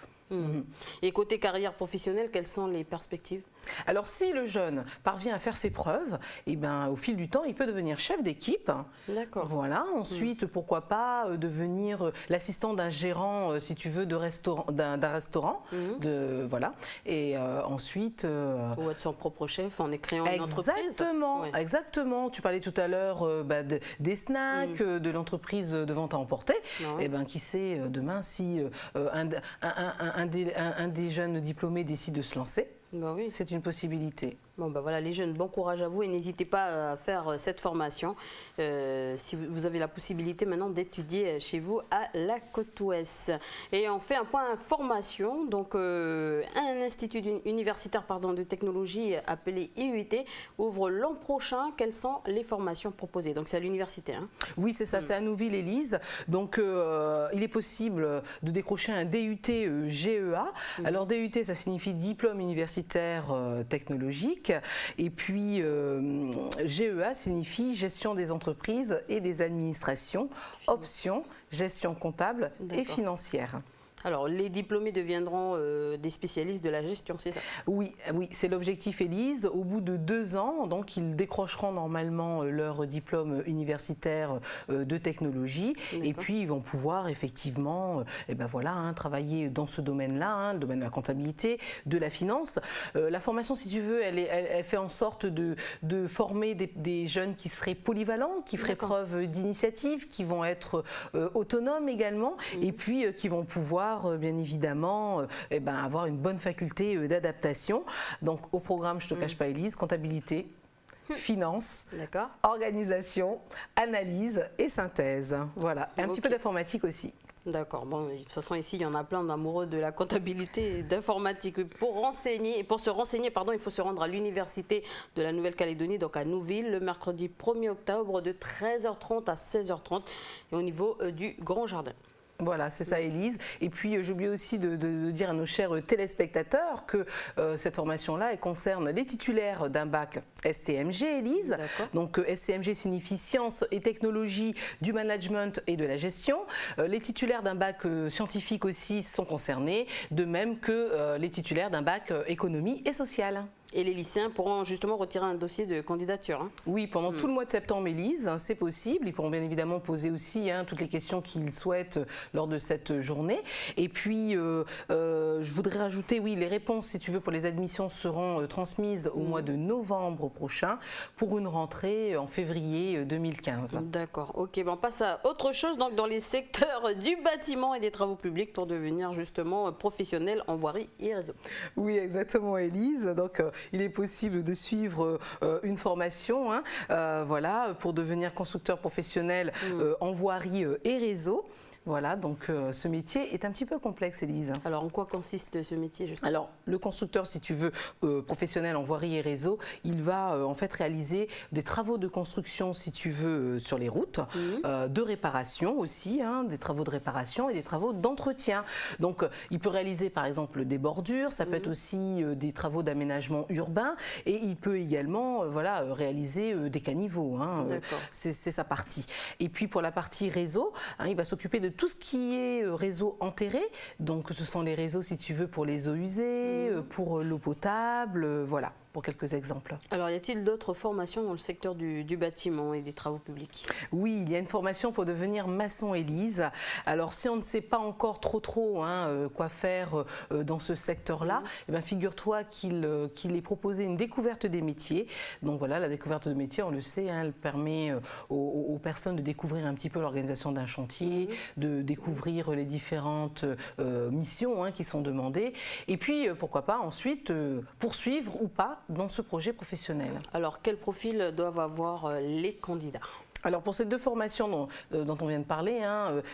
Et côté carrière professionnelle, quelles sont les perspectives? Alors si le jeune parvient à faire ses preuves, au fil du temps, il peut devenir chef d'équipe. D'accord. Voilà. Ensuite, pourquoi pas devenir l'assistant d'un gérant, si tu veux, d'un restaurant. Voilà. Et ensuite... Ou être son propre chef en créant une entreprise. Exactement. Tu parlais tout à l'heure des snacks, de l'entreprise de vente à emporter. Qui sait, demain, si un des jeunes diplômés décide de se lancer, c'est une possibilité. Bon, voilà, les jeunes, bon courage à vous et n'hésitez pas à faire cette formation si vous avez la possibilité maintenant d'étudier chez vous à la Côte-Ouest. Et on fait un point formation, donc un institut universitaire de technologie appelé IUT ouvre l'an prochain. Quelles sont les formations proposées? Donc c'est à l'université. Hein? Oui, c'est ça, c'est à Nouville, Élise. Donc il est possible de décrocher un DUT GEA. Alors DUT, ça signifie diplôme universitaire technologique. Et puis GEA signifie gestion des entreprises et des administrations, option gestion comptable et financière. Alors, les diplômés deviendront des spécialistes de la gestion, c'est ça? Oui, oui, c'est l'objectif, Élise. Au bout de 2 ans, donc, ils décrocheront normalement leur diplôme universitaire de technologie. Et puis, ils vont pouvoir effectivement travailler dans ce domaine-là, le domaine de la comptabilité, de la finance. La formation, si tu veux, elle fait en sorte de former des jeunes qui seraient polyvalents, qui feraient preuve d'initiative, qui vont être autonomes également, et puis qui vont pouvoir, bien évidemment, avoir une bonne faculté d'adaptation. Donc, au programme, je ne te cache pas, Élise, comptabilité, finance, organisation, analyse et synthèse. Voilà, et un petit peu d'informatique aussi. D'accord. Bon, de toute façon, ici, il y en a plein d'amoureux de la comptabilité et d'informatique. Pour se renseigner, il faut se rendre à l'université de la Nouvelle-Calédonie, donc à Nouville, le mercredi 1er octobre de 13h30 à 16h30 et au niveau du Grand Jardin. Voilà, c'est ça, Élise. Et puis, j'ai oublié aussi de dire à nos chers téléspectateurs que cette formation-là, elle concerne les titulaires d'un bac STMG, Élise. Donc, STMG signifie Sciences et Technologies du Management et de la Gestion. Les titulaires d'un bac scientifique aussi sont concernés, de même que les titulaires d'un bac Économie et Sociale. Et les lycéens pourront justement retirer un dossier de candidature. Oui, pendant tout le mois de septembre, Élise, c'est possible. Ils pourront bien évidemment poser aussi toutes les questions qu'ils souhaitent lors de cette journée. Et puis, je voudrais rajouter, oui, les réponses, si tu veux, pour les admissions seront transmises au mois de novembre prochain pour une rentrée en février 2015. D'accord, ok. On passe à autre chose, donc dans les secteurs du bâtiment et des travaux publics pour devenir justement professionnel en voirie et réseau. Oui, exactement, Élise. Donc, il est possible de suivre une formation pour devenir constructeur professionnel en voirie et réseau. Voilà, donc ce métier est un petit peu complexe, Élise. Alors, en quoi consiste ce métier justement? Alors, le constructeur, si tu veux, professionnel en voirie et réseau, il va en fait réaliser des travaux de construction, si tu veux, sur les routes, de réparation aussi, des travaux de réparation et des travaux d'entretien. Donc, il peut réaliser par exemple des bordures, ça peut être aussi des travaux d'aménagement urbain, et il peut également réaliser des caniveaux. C'est sa partie. Et puis, pour la partie réseau, il va s'occuper de tout ce qui est réseau enterré, donc ce sont les réseaux, si tu veux, pour les eaux usées, pour l'eau potable, voilà, pour quelques exemples. Alors, y a-t-il d'autres formations dans le secteur du bâtiment et des travaux publics? Oui, il y a une formation pour devenir maçon, Élise. Alors, si on ne sait pas encore trop quoi faire dans ce secteur-là, figure-toi qu'il est proposé une découverte des métiers. Donc voilà, la découverte de métiers, on le sait, elle permet aux personnes de découvrir un petit peu l'organisation d'un chantier, de découvrir les différentes missions qui sont demandées. Et puis, pourquoi pas ensuite poursuivre ou pas dans ce projet professionnel. Alors, quel profil doivent avoir les candidats? Alors pour ces deux formations dont on vient de parler,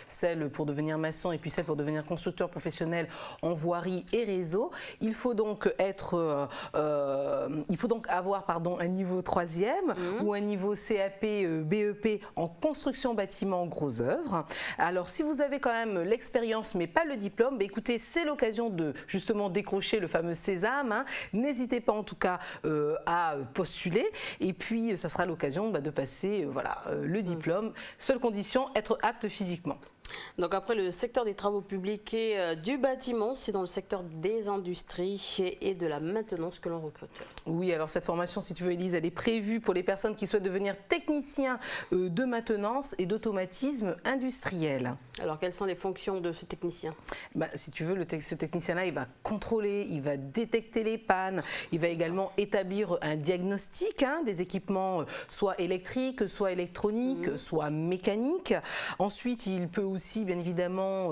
celle pour devenir maçon et puis celle pour devenir constructeur professionnel en voirie et réseau, il faut donc avoir un niveau 3e ou un niveau CAP BEP en construction bâtiment gros œuvre. Alors si vous avez quand même l'expérience mais pas le diplôme, écoutez, c'est l'occasion de justement décrocher le fameux sésame. N'hésitez pas en tout cas à postuler et puis ça sera l'occasion de passer le diplôme. Seule condition, être apte physiquement. Donc après le secteur des travaux publics et du bâtiment, c'est dans le secteur des industries et de la maintenance que l'on recrute. Oui, alors cette formation, si tu veux, Élise, elle est prévue pour les personnes qui souhaitent devenir techniciens de maintenance et d'automatisme industriel. Alors quelles sont les fonctions de ce technicien? Si tu veux, ce technicien-là, il va contrôler, il va détecter les pannes, il va également établir un diagnostic des équipements, soit électriques, soit électroniques, soit mécaniques. Ensuite, il peut aussi, bien évidemment,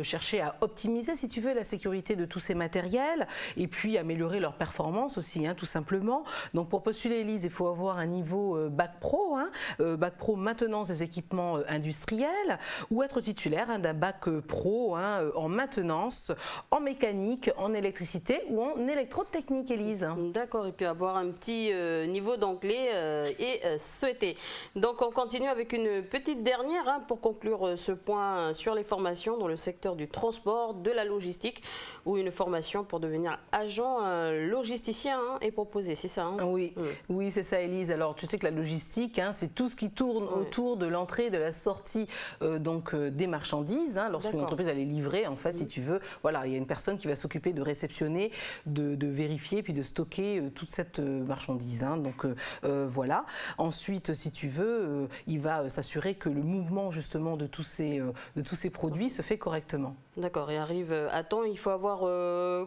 chercher à optimiser, si tu veux, la sécurité de tous ces matériels et puis améliorer leur performance aussi, tout simplement. Donc, pour postuler, Élise, il faut avoir un niveau Bac Pro, Bac Pro maintenance des équipements industriels ou être titulaire d'un Bac Pro en maintenance, en mécanique, en électricité ou en électrotechnique, Élise. D'accord, et puis avoir un petit niveau d'anglais est souhaité. Donc, on continue avec une petite dernière pour conclure ce point point sur les formations dans le secteur du transport, de la logistique ou une formation pour devenir agent logisticien est proposée, c'est ça Oui, oui c'est ça Élise. Alors tu sais que la logistique, c'est tout ce qui tourne autour de l'entrée et de la sortie des marchandises. Lorsqu'une entreprise elle est livrée, en fait, si tu veux, voilà, il y a une personne qui va s'occuper de réceptionner, de vérifier puis de stocker toute cette marchandise. Donc voilà. Ensuite, si tu veux, il va s'assurer que le mouvement justement de tous ces produits se fait correctement. D'accord, et arrive à temps, il faut avoir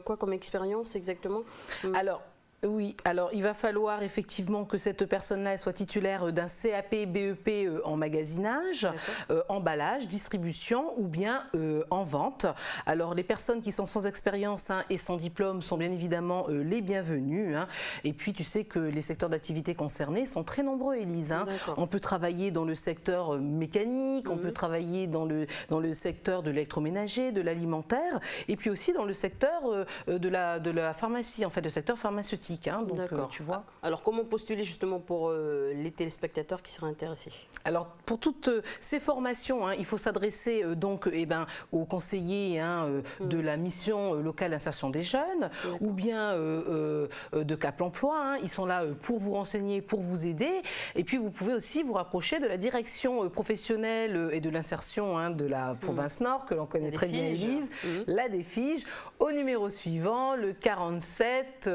quoi comme expérience exactement? Alors, oui, alors il va falloir effectivement que cette personne-là soit titulaire d'un CAP, BEP en magasinage, emballage, distribution ou bien en vente. Alors les personnes qui sont sans expérience et sans diplôme sont bien évidemment les bienvenues. Et puis tu sais que les secteurs d'activité concernés sont très nombreux, Élise. On peut travailler dans le secteur mécanique, on peut travailler dans le secteur de l'électroménager, de l'alimentaire, et puis aussi dans le secteur de la pharmacie, en fait, le secteur pharmaceutique. Donc, tu vois. Alors, comment postuler justement pour les téléspectateurs qui seraient intéressés? Alors, pour toutes ces formations, il faut s'adresser aux conseillers de la mission locale d'insertion des jeunes ou bien de Cap Emploi. Ils sont là pour vous renseigner, pour vous aider. Et puis, vous pouvez aussi vous rapprocher de la direction professionnelle et de l'insertion de la province Nord, que l'on connaît très bien, Élise, la DEFIGE, au numéro suivant, le 47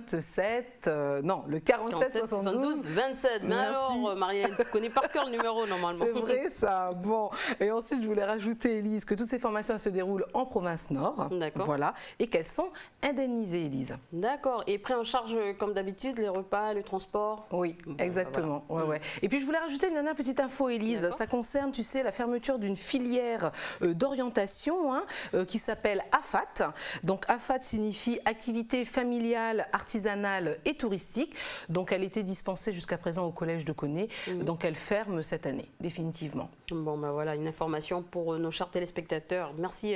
le 47 72 27. Mais alors, Marielle, tu connais par cœur le numéro normalement. C'est vrai ça. Bon, et ensuite je voulais rajouter, Élise, que toutes ces formations se déroulent en province Nord. D'accord. Voilà, et qu'elles sont indemnisées, Élise. D'accord. Et pris en charge comme d'habitude les repas, le transport? Oui, exactement. Ouais. Et puis je voulais rajouter une dernière petite info, Élise. Ça concerne, tu sais, la fermeture d'une filière d'orientation qui s'appelle AFAT. Donc AFAT signifie activité familiale, artisanale et touristique. Donc elle était dispensée jusqu'à présent au collège de Koné. Donc elle ferme cette année, définitivement. Bon, ben voilà, une information pour nos chers téléspectateurs. Merci,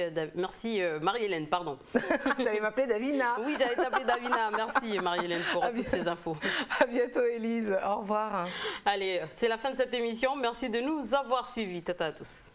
Marie-Hélène, pardon. Tu allais m'appeler Davina. Oui, j'allais t'appeler Davina. Merci Marie-Hélène pour toutes ces infos. À bientôt, Élise. Au revoir. Allez, c'est la fin de cette émission. Merci de nous avoir suivis. Tata à tous.